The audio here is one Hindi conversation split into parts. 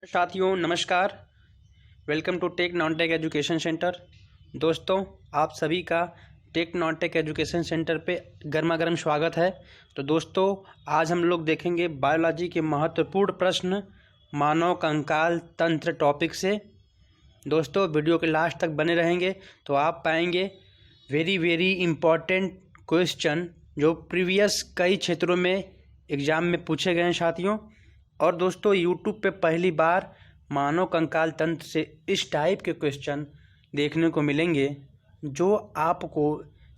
साथियों नमस्कार। Welcome to tech non tech education centre. दोस्तों आप सभी का tech non tech education centre पे गर्मा गर्म स्वागत है। तो दोस्तों आज हम लोग देखेंगे बायोलॉजी के महत्वपूर्ण प्रश्न मानव कंकाल तंत्र टॉपिक से। दोस्तों वीडियो के लास्ट तक बने रहेंगे तो आप पाएंगे वेरी इम्पॉर्टेंट क्वेश्चन जो प्रीवियस कई क्षेत्रों में एग्ज़ाम में पूछे गए हैं साथियों। और दोस्तों यूट्यूब पे पहली बार मानव कंकाल तंत्र से इस टाइप के क्वेश्चन देखने को मिलेंगे जो आपको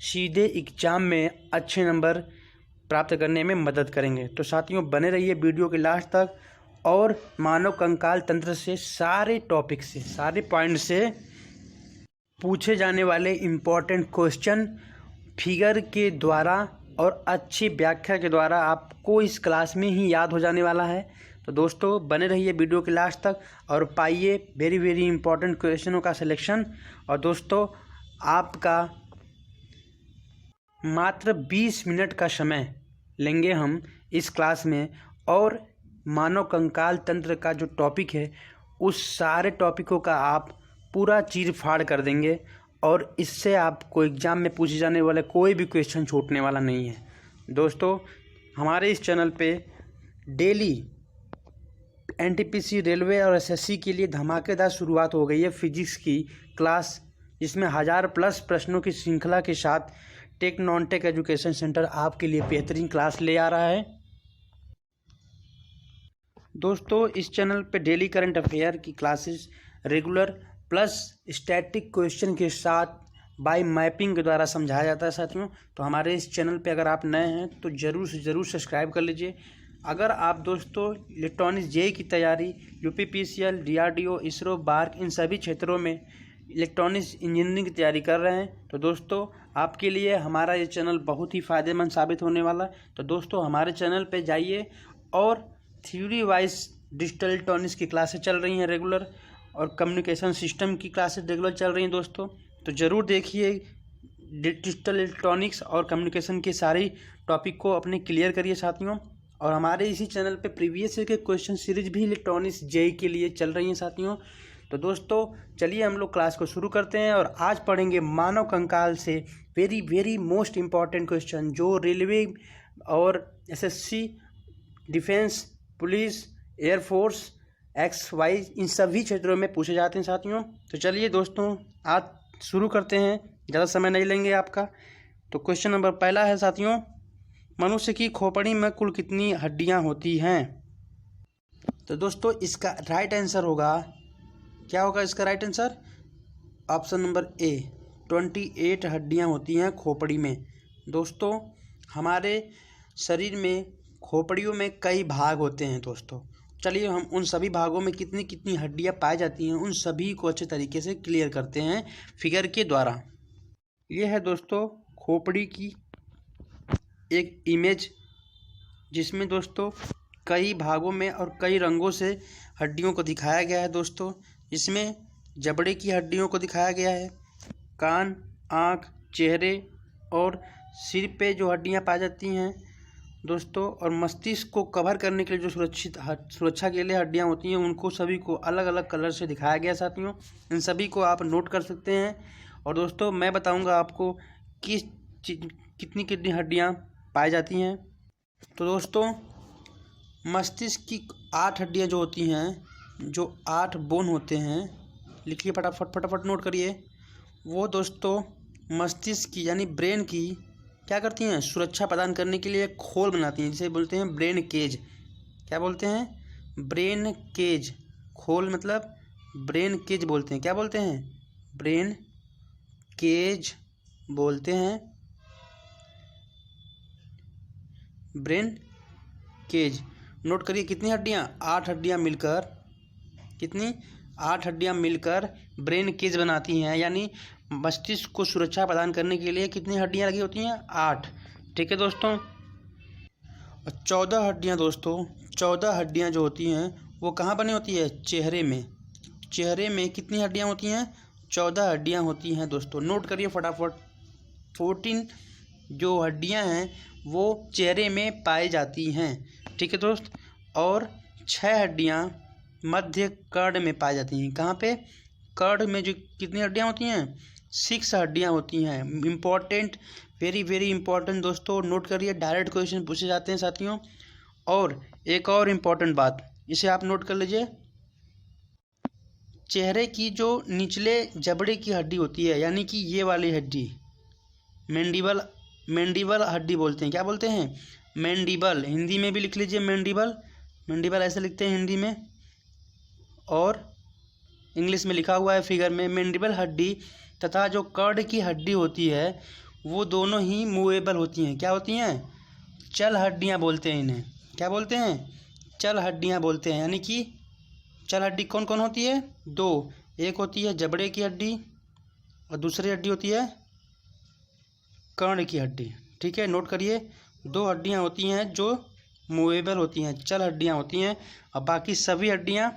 सीधे एग्जाम में अच्छे नंबर प्राप्त करने में मदद करेंगे। तो साथियों बने रहिए वीडियो के लास्ट तक और मानव कंकाल तंत्र से सारे टॉपिक से सारे पॉइंट से पूछे जाने वाले इम्पोर्टेंट क्वेश्चन फिगर के द्वारा और अच्छी व्याख्या के द्वारा आपको इस क्लास में ही याद हो जाने वाला है। तो दोस्तों बने रहिए वीडियो के लास्ट तक और पाइए वेरी इंपॉर्टेंट क्वेश्चनों का सिलेक्शन। और दोस्तों आपका मात्र 20 मिनट का समय लेंगे हम इस क्लास में और मानव कंकाल तंत्र का जो टॉपिक है उस सारे टॉपिकों का आप पूरा चीर फाड़ कर देंगे और इससे आपको एग्ज़ाम में पूछे जाने वाले कोई भी क्वेश्चन छूटने वाला नहीं है। दोस्तों हमारे इस चैनल पे डेली एनटीपीसी रेलवे और एसएससी के लिए धमाकेदार शुरुआत हो गई है फिजिक्स की क्लास, जिसमें 1000+ प्रश्नों की श्रृंखला के साथ tech non tech education centre आपके लिए बेहतरीन क्लास ले आ रहा है। दोस्तों इस चैनल पे डेली करंट अफेयर की classes regular plus static question के साथ बाय मैपिंग के द्वारा समझाया जाता है साथियों। तो हमारे इस चैनल पे अगर आप नए हैं तो ज़रूर से ज़रूर सब्सक्राइब कर लीजिए। अगर आप दोस्तों इलेक्ट्रॉनिक्स जेईई की तैयारी यूपीपीसीएल डीआरडीओ इसरो बार्क इन सभी क्षेत्रों में इलेक्ट्रॉनिक्स इंजीनियरिंग की तैयारी कर रहे हैं तो दोस्तों आपके लिए हमारा ये चैनल बहुत ही फ़ायदेमंद साबित होने वाला है। तो दोस्तों हमारे चैनल पे जाइए और थ्योरी वाइज डिजिटल इलेक्ट्रॉनिक्स की क्लासेस चल रही हैं रेगुलर और कम्युनिकेशन सिस्टम की क्लासेस रेगुलर चल रही हैं दोस्तों। तो ज़रूर देखिए डिजिटल इलेक्ट्रॉनिक्स और कम्युनिकेशन के सारी टॉपिक को अपने क्लियर करिए साथियों। और हमारे इसी चैनल पे प्रीवियस के क्वेश्चन सीरीज भी इलेक्ट्रॉनिक्स जेईई के लिए चल रही हैं साथियों। तो दोस्तों चलिए हम लोग क्लास को शुरू करते हैं और आज पढ़ेंगे मानव कंकाल से वेरी मोस्ट इम्पॉर्टेंट क्वेश्चन जो रेलवे और SSC defence police air force XY इन सभी क्षेत्रों में पूछे जाते हैं साथियों। तो चलिए दोस्तों आज शुरू करते हैं, ज़्यादा समय नहीं लेंगे आपका। तो क्वेश्चन नंबर पहला है साथियों, मनुष्य की खोपड़ी में कुल कितनी हड्डियां होती हैं? तो दोस्तों इसका राइट आंसर होगा, क्या होगा इसका right answer? Option number A 28 हड्डियां होती हैं खोपड़ी में। दोस्तों हमारे शरीर में खोपड़ियों में कई भाग होते हैं दोस्तों। चलिए हम उन सभी भागों में कितनी कितनी हड्डियां पाई जाती हैं उन सभी को अच्छे तरीके से क्लियर करते हैं फिगर के द्वारा। ये है दोस्तों खोपड़ी की एक इमेज जिसमें दोस्तों कई भागों में और कई रंगों से हड्डियों को दिखाया गया है दोस्तों। इसमें जबड़े की हड्डियों को दिखाया गया है, कान, आँख, चेहरे और सिर पे जो हड्डियां पाई जाती हैं दोस्तों, और मस्तिष्क को कवर करने के लिए जो सुरक्षा के लिए हड्डियां होती हैं उनको सभी को अलग अलग कलर से दिखाया गया साथियों। इन सभी को आप नोट कर सकते हैं। और दोस्तों मैं बताऊंगा आपको कितनी कितनी हड्डियां पाई जाती हैं। तो दोस्तों मस्तिष्क की 8 हड्डियां जो होती हैं, जो 8 बोन होते हैं, लिखिए फटाफट नोट करिए। वो दोस्तों मस्तिष्क की यानी ब्रेन की क्या करती हैं, सुरक्षा प्रदान करने के लिए खोल बनाती हैं, जिसे बोलते हैं ब्रेन केज। क्या बोलते हैं? Brain cage. खोल मतलब ब्रेन केज बोलते हैं। क्या बोलते हैं? ब्रेन केज बोलते हैं, ब्रेन केज। नोट करिए कितनी हड्डियाँ? 8 हड्डियाँ मिलकर कितनी? 8 हड्डियाँ मिलकर ब्रेन केज बनाती हैं, यानी मस्तिष्क को सुरक्षा प्रदान करने के लिए कितनी हड्डियाँ लगी होती हैं? 8। ठीक है दोस्तों। और 14 हड्डियाँ दोस्तों, 14 हड्डियाँ जो होती हैं वो कहाँ बनी होती है? चेहरे में। चेहरे में कितनी हड्डियाँ होती हैं? 14 हड्डियाँ होती हैं दोस्तों। नोट करिए फटाफट। 14 जो हड्डियाँ हैं वो चेहरे में पाई जाती हैं। ठीक है दोस्त। और 6 हड्डियाँ मध्य कर्ण में पाई जाती हैं। कहाँ पे? कर्ण में जो कितनी हड्डियाँ होती हैं? 6 हड्डियाँ होती हैं। इम्पॉर्टेंट, वेरी वेरी इंपॉर्टेंट दोस्तों, नोट करिए, डायरेक्ट क्वेश्चन पूछे जाते हैं साथियों। और एक और इम्पॉर्टेंट बात, इसे आप नोट कर लीजिए, चेहरे की जो निचले जबड़े की हड्डी होती है, यानी कि ये वाली हड्डी, मैंडिबल हड्डी बोलते हैं। क्या बोलते हैं? मैंडिबल। हिंदी में भी लिख लीजिए मैंडिबल ऐसे लिखते हैं हिंदी में, और इंग्लिश में लिखा हुआ है फिगर में। मैंडिबल हड्डी तथा जो कर्ण की हड्डी होती है वो दोनों ही मूवेबल होती हैं। क्या होती हैं? चल हड्डियाँ बोलते हैं इन्हें। क्या बोलते हैं? चल हड्डियाँ बोलते हैं। यानी कि चल हड्डी कौन कौन होती है? 2। एक होती है जबड़े की हड्डी और दूसरी हड्डी होती है कर्ण की हड्डी। ठीक है, नोट करिए, 2 हड्डियाँ होती हैं जो मूवेबल होती हैं, चल हड्डियाँ होती हैं, और बाकी सभी हड्डियाँ,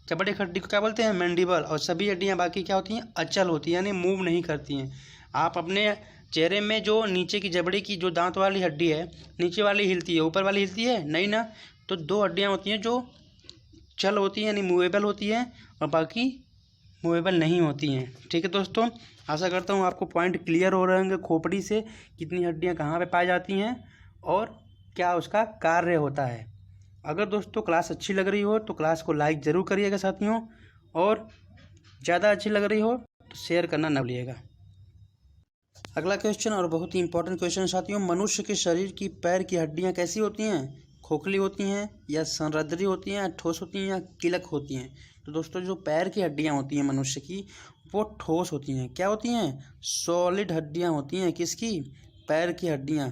जबड़े की हड्डी को क्या बोलते हैं? मैंडिबल, और सभी हड्डियाँ बाकी क्या होती हैं? अचल होती हैं, यानी मूव नहीं करती हैं। आप अपने चेहरे में जो नीचे की जबड़े की जो दांत वाली हड्डी है, नीचे वाली हिलती है, ऊपर वाली हिलती है नहीं ना। तो 2 हड्डियाँ होती हैं जो चल होती हैं, यानी मूवेबल होती हैं, और बाकी मूवेबल नहीं होती हैं। ठीक है दोस्तों, आशा करता हूँ आपको पॉइंट क्लियर हो रहे होंगे। खोपड़ी से कितनी हड्डियाँ कहाँ पे पाई जाती हैं और क्या उसका कार्य होता है। अगर दोस्तों क्लास अच्छी लग रही हो तो क्लास को लाइक ज़रूर करिएगा साथियों, और ज़्यादा अच्छी लग रही हो तो शेयर करना न भूलिएगा। अगला क्वेश्चन और बहुत ही इंपॉर्टेंट क्वेश्चन साथियों, मनुष्य के शरीर की पैर की हड्डियाँ कैसी होती हैं? खोखली होती हैं, या संरद्री होती हैं, या ठोस होती हैं, या किलक होती हैं? तो दोस्तों जो पैर की हड्डियाँ होती हैं मनुष्य की, वो ठोस होती हैं। क्या होती हैं? सॉलिड हड्डियाँ होती हैं। किसकी? पैर की हड्डियाँ।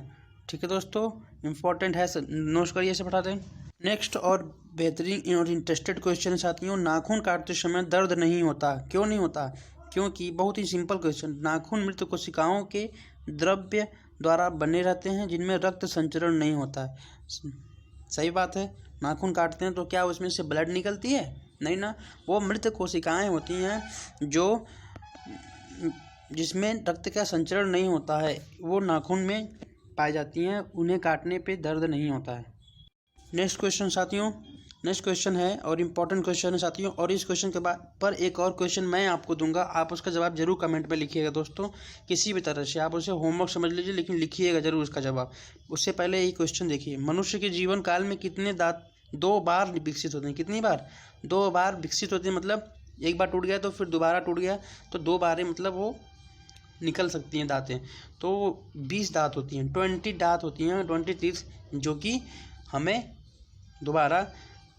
ठीक है दोस्तों, इंपॉर्टेंट है, नोट करिए इसे फटाते हैं। नेक्स्ट और बेहतरीन और इंटरेस्टेड क्वेश्चन साथियों, नाखून काटते समय दर्द नहीं होता, क्यों नहीं होता? क्योंकि बहुत ही सिंपल क्वेश्चन, नाखून मृत कोशिकाओं के द्रव्य द्वारा बने रहते हैं जिनमें रक्त संचरण नहीं होता है। सही बात है, नाखून काटते हैं तो क्या उसमें से ब्लड निकलती है? नहीं ना, वो मृत कोशिकाएं होती हैं जो जिसमें रक्त का संचरण नहीं होता है, वो नाखून में पाई जाती हैं, उन्हें काटने पे दर्द नहीं होता है। नेक्स्ट क्वेश्चन साथियों, नेक्स्ट क्वेश्चन है और इम्पॉर्टेंट क्वेश्चन है साथियों, और इस क्वेश्चन के बाद पर एक और क्वेश्चन मैं आपको दूंगा, आप उसका जवाब जरूर कमेंट में लिखिएगा दोस्तों। किसी भी तरह से आप उसे होमवर्क समझ लीजिए, लेकिन लिखिएगा जरूर उसका जवाब। उससे पहले ये क्वेश्चन देखिए, मनुष्य के जीवन काल में कितने दांत 2 बार विकसित होते हैं? कितनी बार? 2 बार विकसित होते हैं, मतलब एक बार टूट गया तो फिर दोबारा टूट गया, तो 2 बार मतलब वो निकल सकती हैं दांतें। तो 20 दांत होती हैं, 20 दांत होती हैं, 20 टीथ, जो कि हमें दोबारा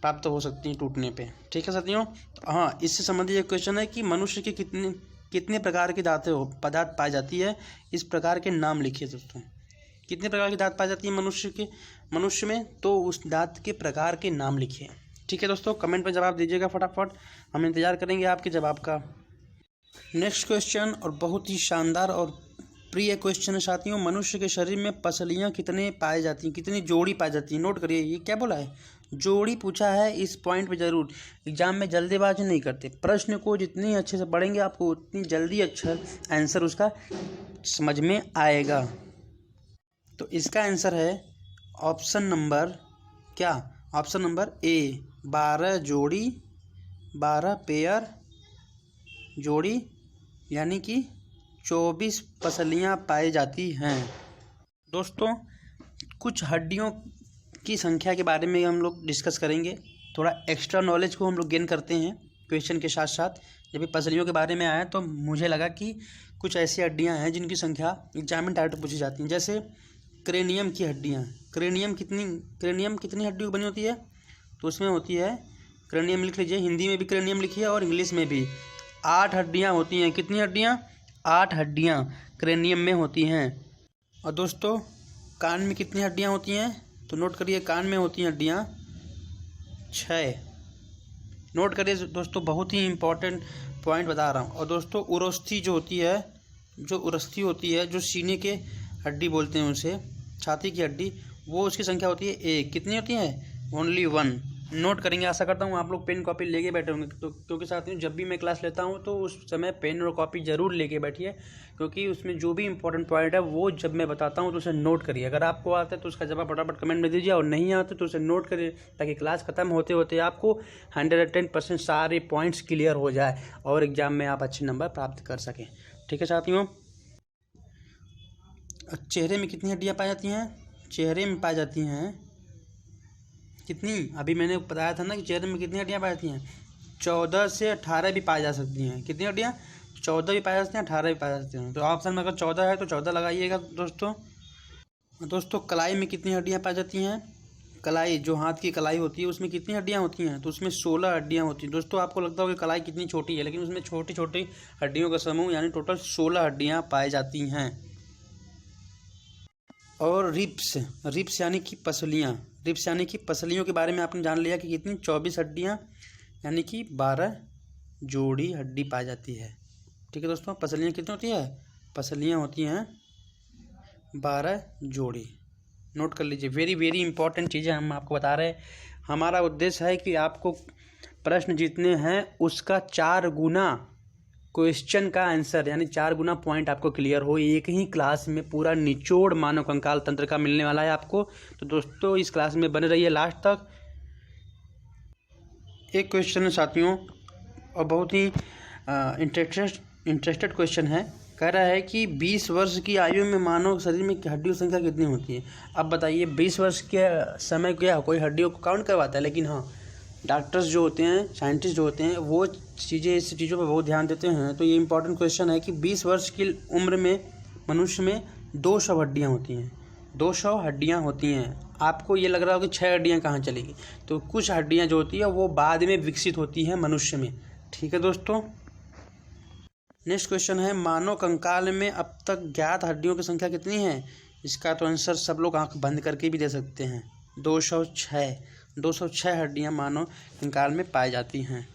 प्राप्त हो सकती हैं टूटने पे। ठीक है साथियों, हाँ, इससे संबंधित एक क्वेश्चन है कि मनुष्य के कितने प्रकार की दांतें दांत पाई जाती है, इस प्रकार के नाम लिखिए दोस्तों। कितने प्रकार की दांत पाई जाती है मनुष्य में, तो उस दांत के प्रकार के नाम लिखिए। ठीक है दोस्तों, कमेंट में जवाब दीजिएगा फटाफट, हम इंतजार करेंगे आपके जवाब का। नेक्स्ट क्वेश्चन और बहुत ही शानदार और प्रिय क्वेश्चन है साथियों, मनुष्य के शरीर में पसलियाँ कितने पाई जाती हैं? कितनी जोड़ी पाई जाती है? नोट करिए, ये क्या बोला है? जोड़ी पूछा है। इस पॉइंट पे जरूर एग्जाम में जल्दीबाजी नहीं करते, प्रश्न को जितनी अच्छे से पढ़ेंगे आपको उतनी जल्दी अच्छा आंसर उसका समझ में आएगा। तो इसका आंसर है ऑप्शन नंबर क्या? ऑप्शन नंबर ए, 12 जोड़ी, 12 पेयर जोड़ी, यानी कि 24 पसलियाँ पाई जाती हैं। दोस्तों कुछ हड्डियों की संख्या के बारे में हम लोग डिस्कस करेंगे, थोड़ा एक्स्ट्रा नॉलेज को हम लोग गेन करते हैं क्वेश्चन के साथ साथ। जब ये पसलियों के बारे में आया तो मुझे लगा कि कुछ ऐसी हड्डियां हैं जिनकी संख्या एग्जाम में डायरेक्ट पूछी जाती हैं, जैसे क्रेनियम की हड्डियां। क्रेनियम कितनी हड्डियों बनी होती है? तो उसमें होती है, क्रेनियम लिख लीजिए, हिंदी में भी क्रेनियम लिखिए और इंग्लिश में भी। 8 हड्डियाँ होती हैं। कितनी हड्डियाँ? 8 हड्डियाँ क्रेनियम में होती हैं। और दोस्तों कान में कितनी हड्डियाँ होती हैं? तो नोट करिए, कान में होती हैं हड्डियाँ 6। नोट करिए दोस्तों, बहुत ही इम्पोर्टेंट पॉइंट बता रहा हूँ। और दोस्तों उरस्थी जो होती है, जो सीने के हड्डी बोलते हैं उसे, छाती की हड्डी, वो उसकी संख्या होती है 1। कितनी होती है? ओनली 1। नोट करेंगे। आशा करता हूँ आप लोग पेन कॉपी लेके बैठे होंगे, तो क्योंकि साथियों जब भी मैं क्लास लेता हूँ तो उस समय पेन और कॉपी ज़रूर लेके बैठिए, क्योंकि उसमें जो भी इंपॉर्टेंट पॉइंट है वो जब मैं बताता हूँ तो उसे नोट करिए। अगर आपको आता है तो उसका जवाब फटाफट कमेंट में दीजिए, और नहीं आता तो उसे नोट करिए, ताकि क्लास खत्म होते होते आपको 110% सारे पॉइंट्स क्लियर हो जाए और एग्ज़ाम में आप अच्छे नंबर प्राप्त कर सकें। ठीक है साथियों। चेहरे में कितनी हड्डियाँ पाई जाती हैं? चेहरे में पाई जाती हैं कितनी? अभी मैंने बताया था ना कि चेहरे में कितनी हड्डियाँ पाई जाती हैं? 14 से 18 भी पाई जा सकती हैं। कितनी हड्डियाँ? 14 भी पाई जा सकती हैं, 18 भी पाई जा सकती हैं। तो ऑप्शन में अगर 14 है तो 14 लगाइएगा दोस्तों। दोस्तों कलाई में कितनी हड्डियाँ पाई जाती हैं? कलाई, जो हाथ की कलाई होती है, उसमें कितनी हड्डियाँ होती हैं? तो उसमें 16 हड्डियाँ होती हैं। दोस्तों आपको लगता होगा कि कलाई कितनी छोटी है, लेकिन उसमें छोटी छोटी हड्डियों का समूह यानी टोटल 16 हड्डियाँ पाई जाती हैं। और रिप्स यानी कि पसलियाँ, रिप्स यानी कि पसलियों के बारे में आपने जान लिया कि कितनी 24 हड्डियाँ यानी कि 12 जोड़ी हड्डी पाई जाती है। ठीक है दोस्तों, पसलियाँ कितनी होती है? पसलियाँ होती हैं 12 जोड़ी। नोट कर लीजिए, वेरी वेरी इंपॉर्टेंट चीज़ें हम आपको बता रहे हैं। हमारा उद्देश्य है कि आपको प्रश्न जितने हैं उसका 4 गुना क्वेश्चन का आंसर यानी 4 गुना पॉइंट आपको क्लियर हो। एक ही क्लास में पूरा निचोड़ मानव कंकाल तंत्र का मिलने वाला है आपको। तो दोस्तों इस क्लास में बने रहिए लास्ट तक। एक क्वेश्चन है साथियों, और बहुत ही इंटरेस्टेड क्वेश्चन है। कह रहा है कि 20 वर्ष की आयु में मानव शरीर में हड्डियों की संख्या कितनी होती है? अब बताइए, 20 वर्ष के समय क्या कोई हड्डियों को काउंट करवाता है? लेकिन हाँ, डॉक्टर्स जो होते हैं, साइंटिस्ट जो होते हैं, वो चीज़ें इस चीज़ों पर बहुत ध्यान देते हैं। तो ये इंपॉर्टेंट क्वेश्चन है कि 20 वर्ष की उम्र में मनुष्य में 200 हड्डियाँ होती हैं। 200 हड्डियाँ होती हैं। आपको ये लग रहा हो कि 6 हड्डियाँ कहाँ चलेगी? तो कुछ हड्डियाँ जो होती है वो बाद में विकसित होती हैं मनुष्य में। ठीक है दोस्तों। नेक्स्ट क्वेश्चन है, मानव कंकाल में अब तक ज्ञात हड्डियों की संख्या कितनी है? इसका तो आंसर सब लोग आंख बंद करके भी दे सकते हैं, 206 हड्डियां मानव कंकाल में पाई जाती हैं।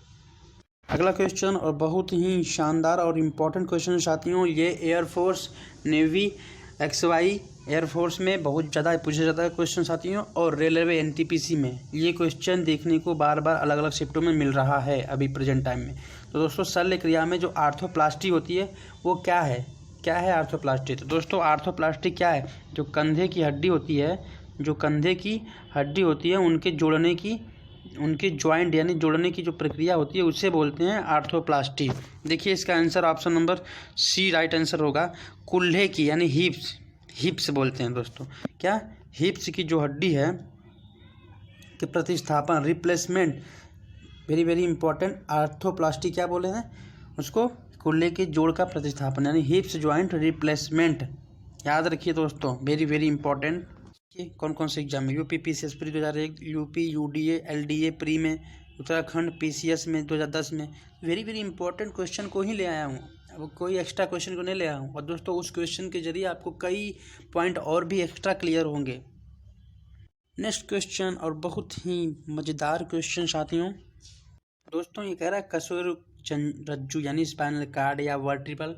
अगला क्वेश्चन और बहुत ही शानदार और इम्पोर्टेंट क्वेश्चन साथियों, ये एयरफोर्स, नेवी, XY एयरफोर्स में बहुत ज़्यादा पूछा जाता है क्वेश्चन साथियों, और रेलवे NTPC में ये क्वेश्चन देखने को बार बार अलग अलग शिफ्टों में मिल रहा है अभी प्रेजेंट टाइम में। तो दोस्तों शल्य क्रिया में जो आर्थ्रोप्लास्टी होती है वो क्या है? क्या है आर्थ्रोप्लास्टी? तो दोस्तों आर्थ्रोप्लास्टी क्या है? जो कंधे की हड्डी होती है, जो कंधे की हड्डी होती है उनके जोड़ने की, उनके जॉइंट यानी जोड़ने की जो प्रक्रिया होती है उसे बोलते हैं आर्थ्रोप्लास्टी। देखिए इसका answer option number C right answer होगा। कूल्हे की यानी हिप्स बोलते हैं दोस्तों। क्या? हिप्स की जो हड्डी है कि प्रतिस्थापन, replacement, very very important. Arthroplasty क्या बोले हैं उसको? कूल्हे के जोड़ का प्रतिस्थापन यानी हिप्स जॉइंट रिप्लेसमेंट। याद रखिए दोस्तों, वेरी वेरी इंपॉर्टेंट। कौन कौन से एग्जाम में? UP PCS pre 2001, UP UDA LDA pre में, उत्तराखंड PCS में 2010 में। वेरी वेरी इंपॉर्टेंट क्वेश्चन को ही ले आया हूँ, अब कोई एक्स्ट्रा क्वेश्चन को नहीं ले आया हूँ। और दोस्तों उस क्वेश्चन के जरिए आपको कई पॉइंट और भी एक्स्ट्रा क्लियर होंगे। नेक्स्ट क्वेश्चन और बहुत ही मज़ेदार क्वेश्चन साथियों। दोस्तों ये कह रहा है कशोर रज्जु यानी स्पाइनल कार्ड या वर्टिब्रल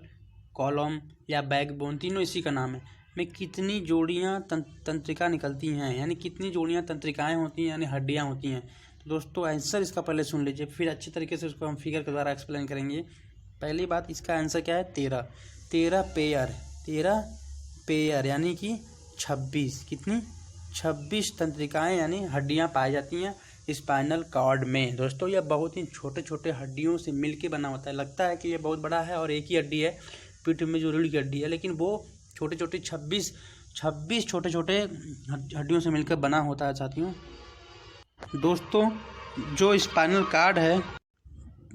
कॉलम या बैकबोन, तीनों इसी का नाम है, में कितनी जोड़ियाँ तंत्रिका निकलती हैं, यानी कितनी जोड़ियाँ तंत्रिकाएं होती हैं यानी हड्डियाँ होती हैं। तो दोस्तों आंसर इसका पहले सुन लीजिए, फिर अच्छी तरीके से उसको हम फिगर के द्वारा एक्सप्लेन करेंगे। पहली बात, इसका आंसर क्या है? 13 पेयर यानी कि 26। कितनी? 26 तंत्रिकाएं यानी हड्डियाँ पाई जाती हैं स्पाइनल कॉर्ड में। दोस्तों यह बहुत ही छोटे छोटे हड्डियों से मिलके बना होता है। लगता है कि ये बहुत बड़ा है और एक ही हड्डी है, पीठ में जो रीढ़ की हड्डी है, लेकिन वो छोटे छोटे 26 छोटे छोटे हड्डियों से मिलकर बना होता है साथियों। दोस्तों जो स्पाइनल कार्ड है,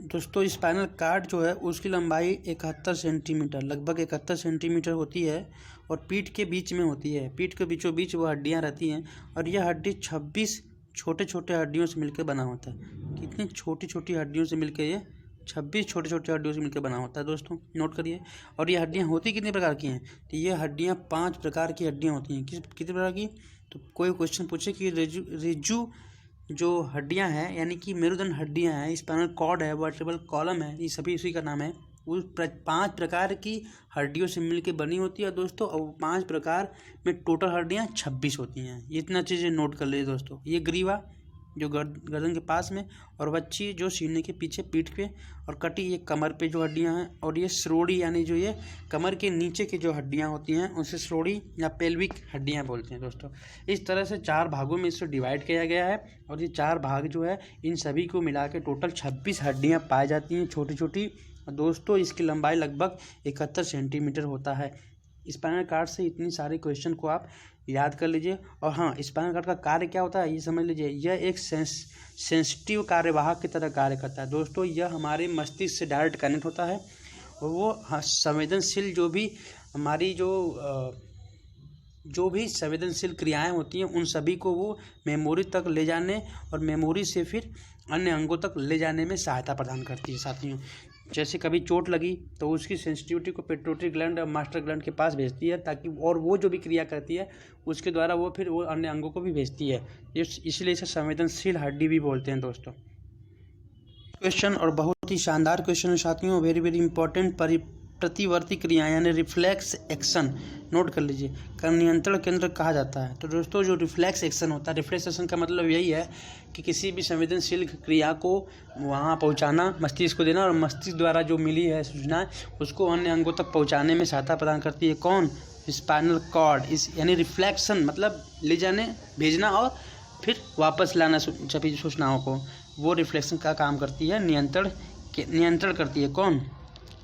दोस्तों स्पाइनल कार्ड जो है उसकी लंबाई 71 सेंटीमीटर, लगभग 71 सेंटीमीटर होती है और पीठ के बीच में होती है। पीठ के बीचों बीच वो हड्डियां रहती हैं और यह हड्डी 26 छोटे छोटे हड्डियों से मिलकर बना होता है। कितनी छोटी छोटी हड्डियों से मिलकर ये 26 छोटे छोटे हड्डियों से मिलकर बना होता है दोस्तों, नोट करिए। और ये हड्डियाँ होती कितने प्रकार की हैं? तो ये हड्डियाँ 5 प्रकार की हड्डियाँ होती हैं। कितने प्रकार की? तो कोई क्वेश्चन पूछे कि रिजु जो हड्डियाँ हैं यानी कि मेरुदंड हड्डियाँ हैं, स्पाइनल कॉर्ड है, वर्टिब्रल कॉलम है, ये सभी उसी का नाम है। उस 5 प्रकार की हड्डियों से मिलकर बनी होती है दोस्तों, और 5 प्रकार में टोटल हड्डियाँ 26 होती हैं। ये इतना चीज़ें नोट कर लीजिए दोस्तों। ये ग्रीवा जो गर्दन के पास में, और बच्ची जो सीने के पीछे पीठ पे, और कटी ये कमर पे जो हड्डियां हैं, और ये श्रोड़ी यानी जो ये कमर के नीचे की जो हड्डियां होती हैं उसे श्रोड़ी या पेल्विक हड्डियां बोलते हैं दोस्तों। इस तरह से 4 भागों में इसे डिवाइड किया गया है, और ये 4 भाग जो है इन सभी को मिला के टोटल 26 हड्डियाँ पाई जाती हैं छोटी छोटी। दोस्तों इसकी लंबाई लगभग 71 सेंटीमीटर होता है। स्पाइनल कार्ड से इतनी सारे क्वेश्चन को आप याद कर लीजिए। और हाँ, स्पाइनल कार्ड का कार्य क्या होता है ये समझ लीजिए। यह एक सेंसिटिव कार्यवाहक की तरह कार्य करता है दोस्तों। यह हमारे मस्तिष्क से डायरेक्ट कनेक्ट होता है, और वो संवेदनशील जो भी हमारी जो भी संवेदनशील क्रियाएं होती हैं उन सभी को वो मेमोरी तक ले जाने और मेमोरी से फिर अन्य अंगों तक ले जाने में सहायता प्रदान करती है साथियों। जैसे कभी चोट लगी तो उसकी सेंसिटिविटी को पिट्यूटरी ग्लैंड और मास्टर ग्लैंड के पास भेजती है, ताकि और वो जो भी क्रिया करती है उसके द्वारा वो फिर वो अन्य अंगों को भी भेजती है। इसलिए इसे संवेदनशील हड्डी भी बोलते हैं दोस्तों। क्वेश्चन और बहुत ही शानदार क्वेश्चन है साथियों, वेरी वेरी इंपॉर्टेंट। प्रतिवर्ती क्रिया यानी रिफ्लेक्स एक्शन नोट कर लीजिए का नियंत्रण केंद्र कहा जाता है। तो दोस्तों जो रिफ्लेक्स एक्शन होता है, रिफ्लेक्स एक्शन का मतलब यही है कि किसी भी संवेदनशील क्रिया को वहाँ पहुँचाना, मस्तिष्क को देना, और मस्तिष्क द्वारा जो मिली है सूचना उसको अन्य अंगों तक पहुँचाने में सहायता प्रदान करती है। कौन? Spinal cord. इस यानी रिफ्लेक्शन मतलब ले जाने, भेजना और फिर वापस लाना सभी सूचनाओं को, वो रिफ्लेक्शन का काम करती है। नियंत्रण करती है कौन?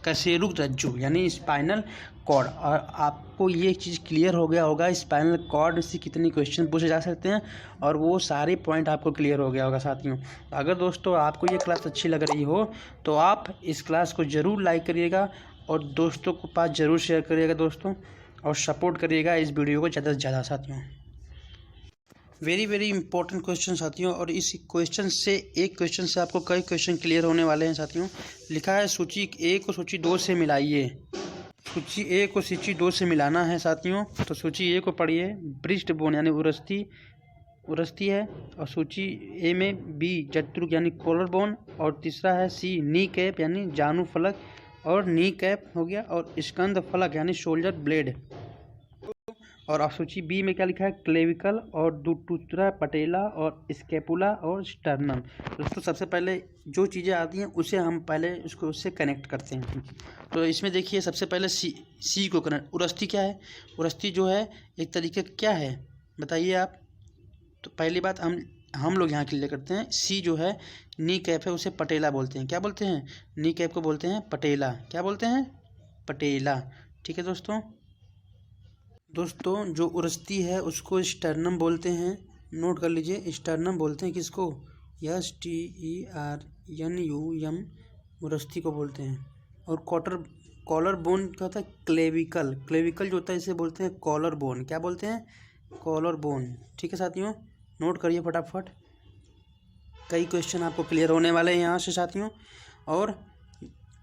कशेरुक रज्जु यानी स्पाइनल कॉर्ड। और आपको ये चीज़ क्लियर हो गया होगा स्पाइनल कॉर्ड से कितने क्वेश्चन पूछे जा सकते हैं, और वो सारे पॉइंट आपको क्लियर हो गया होगा साथियों। अगर दोस्तों आपको ये क्लास अच्छी लग रही हो तो आप इस क्लास को ज़रूर लाइक करिएगा, और दोस्तों को पास ज़रूर शेयर करिएगा दोस्तों, और सपोर्ट करिएगा इस वीडियो को ज़्यादा से ज़्यादा साथियों। वेरी वेरी इंपॉर्टेंट क्वेश्चन साथियों, और इस क्वेश्चन से एक क्वेश्चन से आपको कई क्वेश्चन क्लियर होने वाले हैं साथियों। लिखा है सूची 1 को सूची 2 से मिलाइए। सूची 1 को सूची 2 से मिलाना है साथियों। तो सूची 1 को पढ़िए, ब्रिस्ट बोन यानी उरस्ती है, और सूची ए में बी जत्रुक यानी कॉलर बोन, और तीसरा है सी नी कैप यानी जानू फलक, और नी कैप हो गया, और स्कंद फलक यानी शोल्डर ब्लेड। और अब सूची बी में क्या लिखा है? क्लेविकल, और दूसरा पटेला, और स्केपुला, और स्टर्नम। दोस्तों सबसे पहले जो चीज़ें आती हैं उसे हम पहले उससे कनेक्ट करते हैं। तो इसमें देखिए सबसे पहले सी को कनेक्ट। उरस्ती क्या है? उरस्ती जो है एक तरीके क्या है बताइए आप। तो पहली बात हम लोग यहाँ क्लियर करते हैं। सी जो है नी कैप है, उसे पटेला बोलते हैं। क्या बोलते हैं? नी कैप को बोलते हैं पटेला। क्या बोलते हैं? पटेला। ठीक है दोस्तों जो उरस्ती है उसको स्टर्नम बोलते हैं। नोट कर लीजिए, स्टर्नम बोलते हैं किसको? STERNUM उरस्ती को बोलते हैं। और कॉलर बोन क्या होता है? क्लेविकल जो होता है इसे बोलते हैं कॉलर बोन। क्या बोलते हैं? Collar bone. ठीक है साथियों, नोट करिए फटाफट, कई क्वेश्चन आपको क्लियर होने वाले हैं यहाँ से साथियों। और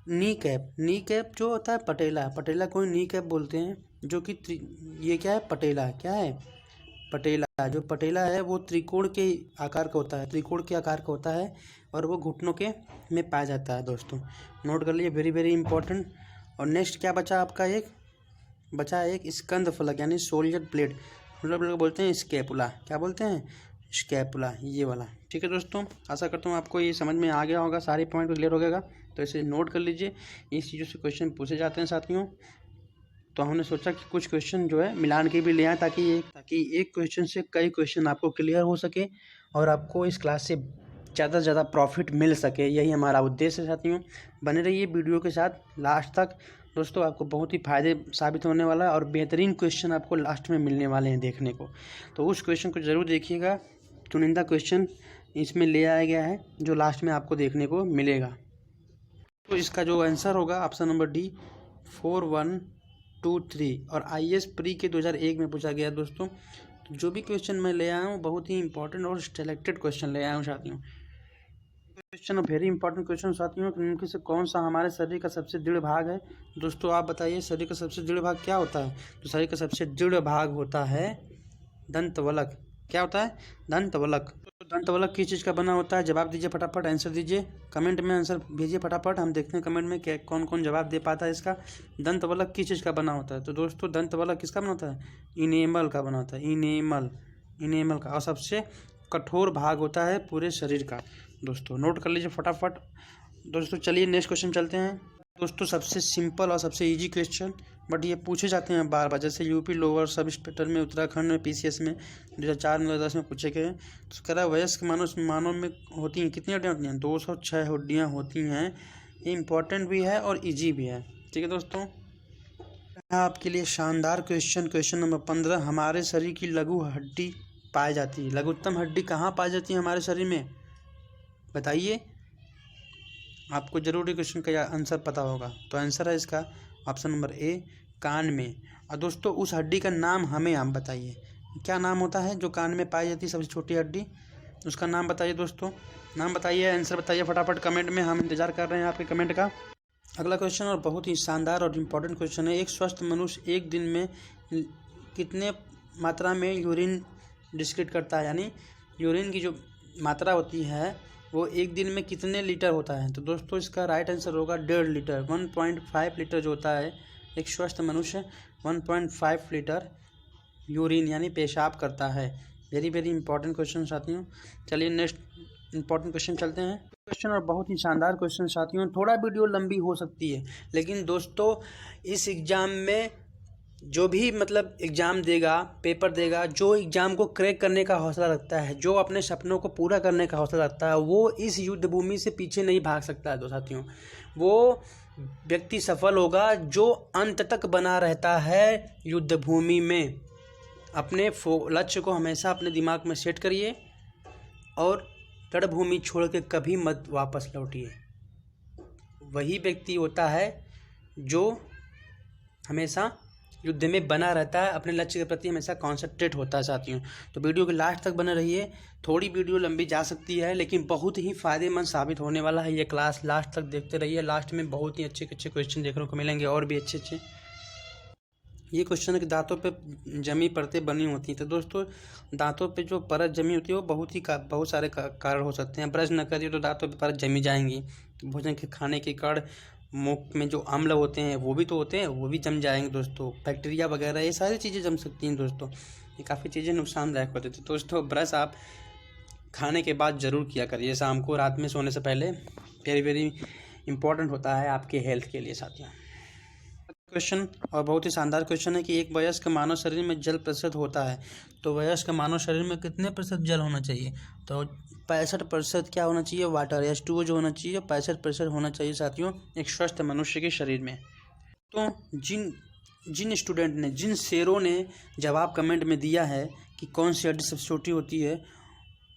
नी कैप जो होता है पटेला को नी कैप बोलते हैं, जो कि ये क्या है? पटेला। क्या है? पटेला। जो पटेला है वो त्रिकोण के आकार का होता है, और वो घुटनों के में पाया जाता है दोस्तों। नोट कर लिए, वेरी वेरी इंपॉर्टेंट। और नेक्स्ट क्या बचा आपका? एक स्कंद फलक यानी शोल्डर ब्लेड, मतलब बोलते हैं स्कैपुला। क्या बोलते हैं? स्कैपुला, ये वाला। ठीक है दोस्तों, आशा करता हूँ आपको ये समझ में आ गया होगा, सारे पॉइंट क्लियर हो गएगा। तो इसे नोट कर लीजिए, इस चीज़ों से क्वेश्चन पूछे जाते हैं साथियों। तो हमने सोचा कि कुछ क्वेश्चन जो है मिलान के भी ले आए, ताकि एक क्वेश्चन से कई क्वेश्चन आपको क्लियर हो सके, और आपको इस क्लास से ज़्यादा से ज़्यादा प्रॉफिट मिल सके। यही हमारा उद्देश्य है साथियों। बने रहिए वीडियो के साथ लास्ट तक दोस्तों, आपको बहुत ही फ़ायदे साबित होने वाला है, और बेहतरीन क्वेश्चन आपको लास्ट में मिलने वाले हैं देखने को। तो उस क्वेश्चन को ज़रूर देखिएगा, चुनिंदा क्वेश्चन इसमें ले आया गया है जो लास्ट में आपको देखने को मिलेगा। तो इसका जो आंसर होगा ऑप्शन नंबर डी 4123, और IAS प्री के 2001 में पूछा गया दोस्तों। तो जो भी क्वेश्चन मैं ले आया हूँ बहुत ही इंपॉर्टेंट और सिलेक्टेड क्वेश्चन ले आया हूँ साथियों। क्वेश्चन वेरी इंपॉर्टेंट क्वेश्चन साथियों, इनमें से कौन सा हमारे शरीर का सबसे दृढ़ भाग है? दोस्तों आप बताइए, शरीर का सबसे दृढ़ भाग क्या होता है? तो शरीर का सबसे दृढ़ भाग होता है दंतवलक। क्या होता है? दंतवलक। तो दंतवलक किस चीज़ का बना होता है? जवाब दीजिए फटाफट, आंसर दीजिए, कमेंट में आंसर भेजिए फटाफट, हम देखते हैं कमेंट में क्या कौन कौन जवाब दे पाता है इसका। दंतवलक किस चीज़ का बना होता है? तो दोस्तों दंतवलक किसका बना होता है? इनेमल का बना होता है, इनेमल का। और सबसे कठोर भाग होता है पूरे शरीर का। दोस्तों नोट कर लीजिए फटाफट। दोस्तों चलिए नेक्स्ट क्वेश्चन चलते हैं। दोस्तों सबसे सिंपल और सबसे इजी क्वेश्चन, बट ये पूछे जाते हैं बार बार, जैसे यूपी लोअर सब इंस्पेक्टर में, उत्तराखंड में, पीसीएस में 2004 में 2010 में पूछे गए। तो कह रहा है वयस्क मानव में होती हैं कितनी हड्डियाँ होती हैं? 206 हड्डियाँ होती हैं। ये इंपॉर्टेंट भी है और इजी भी है। ठीक है दोस्तों, आपके लिए शानदार क्वेश्चन नंबर 15। हमारे शरीर की लघु हड्डी पाई जाती है, लघुत्तम हड्डी कहाँ पाई जाती है हमारे शरीर में? बताइए, आपको जरूर क्वेश्चन का आंसर पता होगा। तो आंसर है इसका ऑप्शन नंबर ए, कान में। और दोस्तों उस हड्डी का नाम हमें आप बताइए, क्या नाम होता है जो कान में पाई जाती है सबसे छोटी हड्डी? उसका नाम बताइए दोस्तों, नाम बताइए, आंसर बताइए फटाफट कमेंट में, हम इंतजार कर रहे हैं आपके कमेंट का। अगला क्वेश्चन और बहुत ही शानदार और इम्पोर्टेंट क्वेश्चन है। एक स्वस्थ मनुष्य एक दिन में कितने मात्रा में यूरिन डिस्क्रीट करता है, यानी यूरिन की जो मात्रा होती है वो एक दिन में कितने लीटर होता है? तो दोस्तों इसका राइट आंसर होगा 1.5 लीटर। 1.5 लीटर जो होता है एक स्वस्थ मनुष्य 1.5 लीटर यूरिन यानी पेशाब करता है। वेरी वेरी इंपॉर्टेंट क्वेश्चन साथियों। चलिए नेक्स्ट इंपॉर्टेंट क्वेश्चन चलते हैं। क्वेश्चन और बहुत ही शानदार क्वेश्चन साथियों। थोड़ा वीडियो लंबी हो सकती है, लेकिन दोस्तों इस एग्ज़ाम में जो भी मतलब एग्ज़ाम देगा, पेपर देगा, जो एग्ज़ाम को क्रैक करने का हौसला रखता है, जो अपने सपनों को पूरा करने का हौसला रखता है, वो इस युद्ध भूमि से पीछे नहीं भाग सकता है। तो साथियों वो व्यक्ति सफल होगा जो अंत तक बना रहता है युद्ध भूमि में। अपने लक्ष्य को हमेशा अपने दिमाग में सेट करिए और रणभूमि छोड़ के कभी मत वापस लौटिए। वही व्यक्ति होता है जो हमेशा युद्ध में बना रहता है, अपने लक्ष्य के प्रति हमेशा कॉन्सेंट्रेट होता है साथियों। तो वीडियो के लास्ट तक बने रहिए। थोड़ी वीडियो लंबी जा सकती है, लेकिन बहुत ही फ़ायदेमंद साबित होने वाला है ये क्लास। लास्ट तक देखते रहिए, लास्ट में बहुत ही अच्छे अच्छे क्वेश्चन देखने को मिलेंगे और भी अच्छे। ये क्वेश्चन के दांतों पे जमी परतें बनी होती हैं। तो दोस्तों दांतों पे जो परत जमी होती है वो बहुत सारे कारण हो सकते हैं। ब्रश न करिए तो दांतों पे परत जमी जाएंगी। तो भोजन के खाने के कण, मुख में जो अम्ल होते हैं वो भी तो होते हैं, वो भी जम जाएंगे दोस्तों। बैक्टीरिया वगैरह ये सारी चीज़ें जम सकती हैं दोस्तों। ये काफ़ी चीज़ें नुकसानदायक होती हैं। तो दोस्तों ब्रश आप खाने के बाद ज़रूर किया करिए, शाम को रात में सोने से पहले। वेरी वेरी इंपॉर्टेंट होता है आपके हेल्थ के लिए साथियों। क्वेश्चन और बहुत ही शानदार क्वेश्चन है कि एक वयस्क मानव शरीर में जल प्रतिशत होता है। तो वयस्क मानव शरीर में कितने प्रतिशत जल होना चाहिए? तो 65% क्या होना चाहिए? वाटर, H2O जो होना चाहिए 65% होना चाहिए साथियों एक स्वस्थ मनुष्य के शरीर में। तो जिन स्टूडेंट ने, जिन शेरों ने जवाब कमेंट में दिया है कि कौन सी हड्डी सबसे छोटी होती है,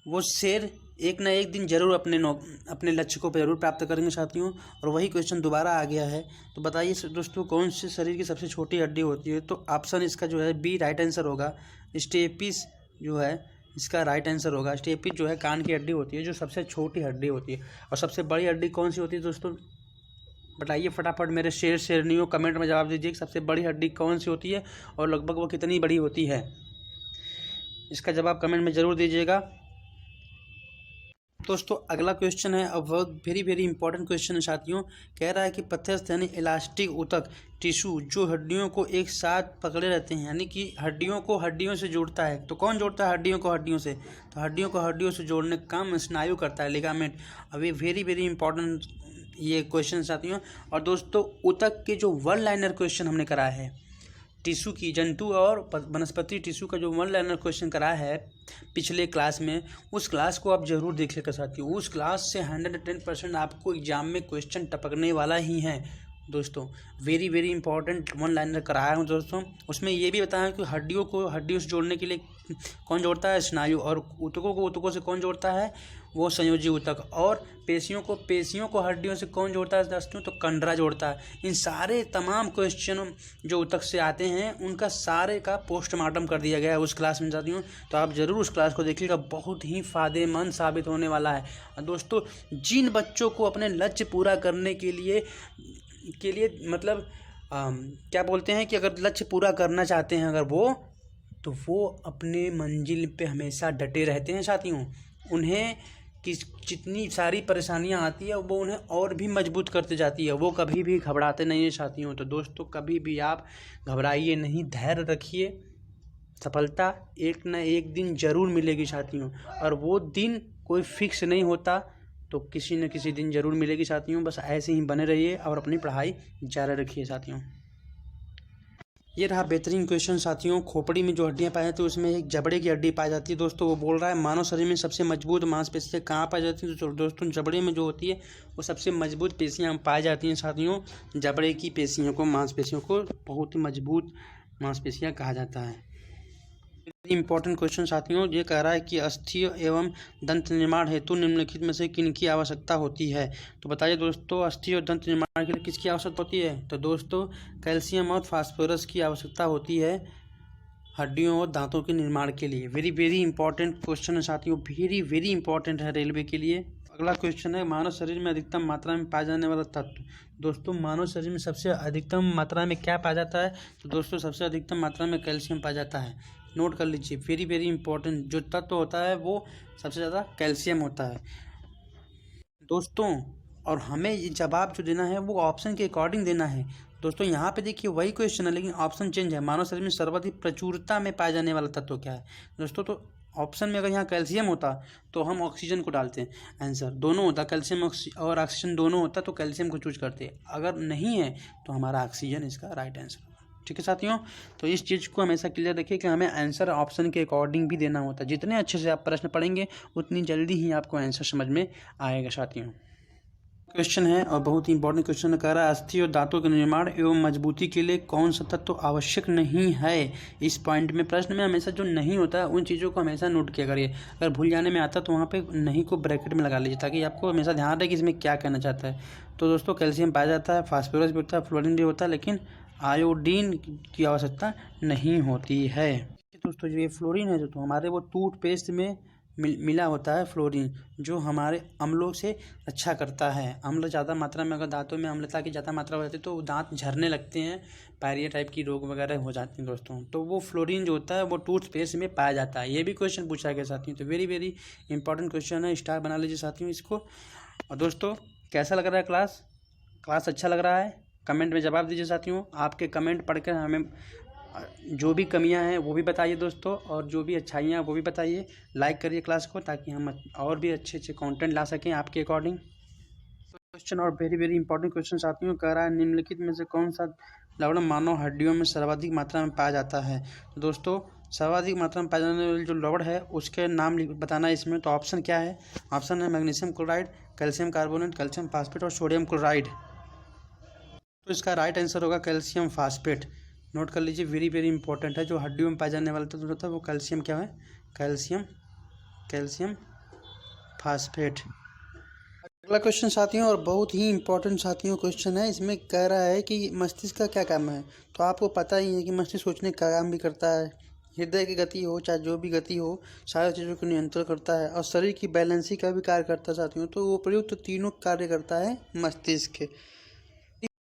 वो शेर एक ना एक दिन जरूर अपने लक्ष्य को जरूर प्राप्त करेंगे साथियों। और वही क्वेश्चन दोबारा आ गया है। तो बताइए दोस्तों कौन से शरीर की सबसे छोटी हड्डी होती है? तो ऑप्शन इसका जो है बी राइट आंसर होगा। स्टेपिस जो है इसका राइट आंसर होगा। स्टेपिस जो है कान की हड्डी होती है जो सबसे छोटी हड्डी होती है। और सबसे बड़ी हड्डी कौन सी होती है दोस्तों? बताइए फटाफट मेरे शेरनियों, कमेंट में जवाब दीजिए। सबसे बड़ी हड्डी कौन सी होती है और लगभग वो कितनी बड़ी होती है? इसका जवाब कमेंट में ज़रूर दीजिएगा। दोस्तों अगला क्वेश्चन है, अब बहुत वेरी वेरी इंपॉर्टेंट क्वेश्चन है साथियों। कह रहा है कि पथ्यस्थ यानी इलास्टिक ऊतक टिश्यू जो हड्डियों को एक साथ पकड़े रहते हैं, यानी कि हड्डियों को हड्डियों से जोड़ता है। तो कौन जोड़ता है हड्डियों को हड्डियों से? तो हड्डियों को हड्डियों से जोड़ने का काम स्नायु करता है, लिगामेंट। अब ये वेरी वेरी इंपॉर्टेंट ये क्वेश्चन साथियों। और दोस्तों ऊतक के जो वन लाइनर क्वेश्चन हमने कराया है, टिश्यू की, जंतु और वनस्पति टिश्यू का जो वन लाइनर क्वेश्चन कराया है पिछले क्लास में, उस क्लास को आप जरूर देख लेकर साथियों। उस क्लास से 110% आपको एग्जाम में क्वेश्चन टपकने वाला ही है दोस्तों। Very very important one liner कराया हूँ दोस्तों। उसमें ये भी बताया कि हड्डियों को हड्डियों से जोड़ने के लिए कौन जोड़ता है? स्नायु। और ऊतकों को ऊतकों से कौन जोड़ता है? वो संयोजी ऊतक। और पेशियों को हड्डियों से कौन जोड़ता है दोस्तों? तो कंडरा जोड़ता है। इन सारे तमाम क्वेश्चन जो ऊतक से आते हैं उनका सारे का पोस्टमार्टम कर दिया गया है उस क्लास में साथियों। तो आप ज़रूर उस क्लास को देखिएगा, बहुत ही फ़ायदेमंद साबित होने वाला है। और दोस्तों जिन बच्चों को अपने लक्ष्य पूरा करने के लिए मतलब क्या बोलते हैं कि अगर लक्ष्य पूरा करना चाहते हैं अगर वो अपने मंजिल पे हमेशा डटे रहते हैं साथियों। उन्हें जितनी सारी परेशानियां आती है वो उन्हें और भी मजबूत करते जाती है। वो कभी भी घबराते नहीं है साथियों। तो दोस्तों कभी भी आप घबराइए नहीं, धैर्य रखिए सफलता एक न एक दिन ज़रूर मिलेगी साथियों, और वो दिन कोई फिक्स नहीं होता, तो किसी न किसी दिन ज़रूर मिलेगी साथियों। बस ऐसे ही बने रहिए और अपनी पढ़ाई जारी रखिए साथियों। ये रहा बेहतरीन क्वेश्चन साथियों। खोपड़ी में जो हड्डियां पाई जाती है उसमें एक जबड़े की हड्डी पाई जाती है। दोस्तों वो बोल रहा है मानव शरीर में सबसे मजबूत मांसपेशियां कहाँ पाई जाती है? तो दोस्तों जबड़े में जो होती है वो सबसे मजबूत पेशियां पाई जाती हैं साथियों। जबड़े की पेशियों को, मांसपेशियों को बहुत ही मजबूत मांसपेशियां कहा जाता है। इंपॉर्टेंट क्वेश्चन साथियों, ये कह रहा है कि अस्थि एवं दंत निर्माण हेतु निम्नलिखित में से किनकी आवश्यकता होती है? तो बताइए दोस्तों, अस्थि और दंत निर्माण के लिए किसकी आवश्यकता होती है? तो दोस्तों कैल्शियम और फास्फोरस की आवश्यकता होती है हड्डियों और दांतों के निर्माण के लिए। वेरी वेरी इंपॉर्टेंट क्वेश्चन है साथियों, वेरी वेरी इंपॉर्टेंट है रेलवे के लिए। अगला क्वेश्चन है मानव शरीर में अधिकतम मात्रा में पाया जाने वाला तत्व। दोस्तों मानव शरीर में सबसे अधिकतम मात्रा में क्या पाया जाता है? तो दोस्तों सबसे अधिकतम मात्रा में कैल्शियम पाया जाता है। नोट कर लीजिए, वेरी वेरी इंपॉर्टेंट। जो तत्व होता है वो सबसे ज़्यादा कैल्शियम होता है दोस्तों। और हमें ये जवाब जो देना है वो ऑप्शन के अकॉर्डिंग देना है दोस्तों। यहाँ पे देखिए वही क्वेश्चन है लेकिन ऑप्शन चेंज है। मानव शरीर में सर्वाधिक प्रचुरता में पाए जाने वाला तत्व क्या है दोस्तों? तो ऑप्शन में अगर यहाँ कैल्शियम होता तो हम ऑक्सीजन को डालते हैं आंसर। दोनों होता, कैल्शियम और ऑक्सीजन दोनों होता तो कैल्शियम को चूज करते। अगर नहीं है तो हमारा ऑक्सीजन इसका राइट आंसर। ठीक है साथियों, तो इस चीज़ को हमेशा क्लियर रखिए कि हमें आंसर ऑप्शन के अकॉर्डिंग भी देना होता है। जितने अच्छे से आप प्रश्न पढ़ेंगे उतनी जल्दी ही आपको आंसर समझ में आएगा साथियों। क्वेश्चन है और बहुत ही इंपॉर्टेंट क्वेश्चन कह रहा है अस्थि और दांतों के निर्माण एवं मजबूती के लिए कौन सा तत्व तो आवश्यक नहीं है? इस पॉइंट में प्रश्न में हमेशा जो नहीं होता है उन चीज़ों को हमेशा नोट किया करिए। अगर भूल जाने में आता तो वहाँ पे नहीं को ब्रैकेट में लगा लीजिए ताकि आपको हमेशा ध्यान रहे कि इसमें क्या कहना चाहता है। तो दोस्तों कैल्शियम पाया जाता है, फास्फोरस भी होता है, फ्लोरीन भी होता है, लेकिन आयोडीन की आवश्यकता नहीं होती है। दोस्तों जो ये फ्लोरीन है तो हमारे वो टूथपेस्ट में मिला होता है फ्लोरीन, जो हमारे अम्लों से रक्षा करता है। अम्ल ज़्यादा मात्रा में, अगर दांतों में अम्लता की ज़्यादा मात्रा हो जाती है तो दांत झरने लगते हैं, पायरिया टाइप की रोग वगैरह हो जाते हैं दोस्तों। तो वो फ्लोरीन जो होता है वो टूथपेस्ट में पाया जाता है। ये भी क्वेश्चन पूछा गया साथियों, तो वेरी वेरी इंपॉर्टेंट क्वेश्चन है। स्टार बना लीजिए साथियों इसको। और दोस्तों कैसा लग रहा है क्लास अच्छा लग रहा है? कमेंट में जवाब दीजिए साथियों। आपके कमेंट पढ़कर हमें जो भी कमियां हैं वो भी बताइए दोस्तों, और जो भी अच्छाइयाँ वो भी बताइए। लाइक करिए क्लास को ताकि हम और भी अच्छे अच्छे कंटेंट ला सकें आपके अकॉर्डिंग। क्वेश्चन और वेरी वेरी इंपॉर्टेंट क्वेश्चन साथियों कह रहा है निम्नलिखित में से कौन सा लवण मानव हड्डियों में सर्वाधिक मात्रा में पाया जाता है? तो दोस्तों सर्वाधिक मात्रा में पाया जाने वाले जो लवण है उसके नाम बताना है इसमें। तो ऑप्शन क्या है? ऑप्शन है magnesium chloride, calcium carbonate, calcium phosphate और सोडियम क्लोराइड। तो इसका राइट आंसर होगा कैल्शियम फास्फेट। नोट कर लीजिए, वेरी वेरी इंपॉर्टेंट है। जो हड्डियों में पाया जाने वाला तत्व होता है वो कैल्शियम क्या है? Calcium phosphate. अगला क्वेश्चन साथियों और बहुत ही इंपॉर्टेंट साथियों क्वेश्चन है। इसमें कह रहा है कि मस्तिष्क का क्या काम है? तो आपको पता ही है कि मस्तिष्क सोचने का काम भी करता है, हृदय की गति हो चाहे जो भी गति हो सारी चीज़ों को नियंत्रण करता है, और शरीर की बैलेंसिंग का भी कार्य करता है साथियों। तो वो प्रयुक्त तो तीनों कार्य करता है मस्तिष्क।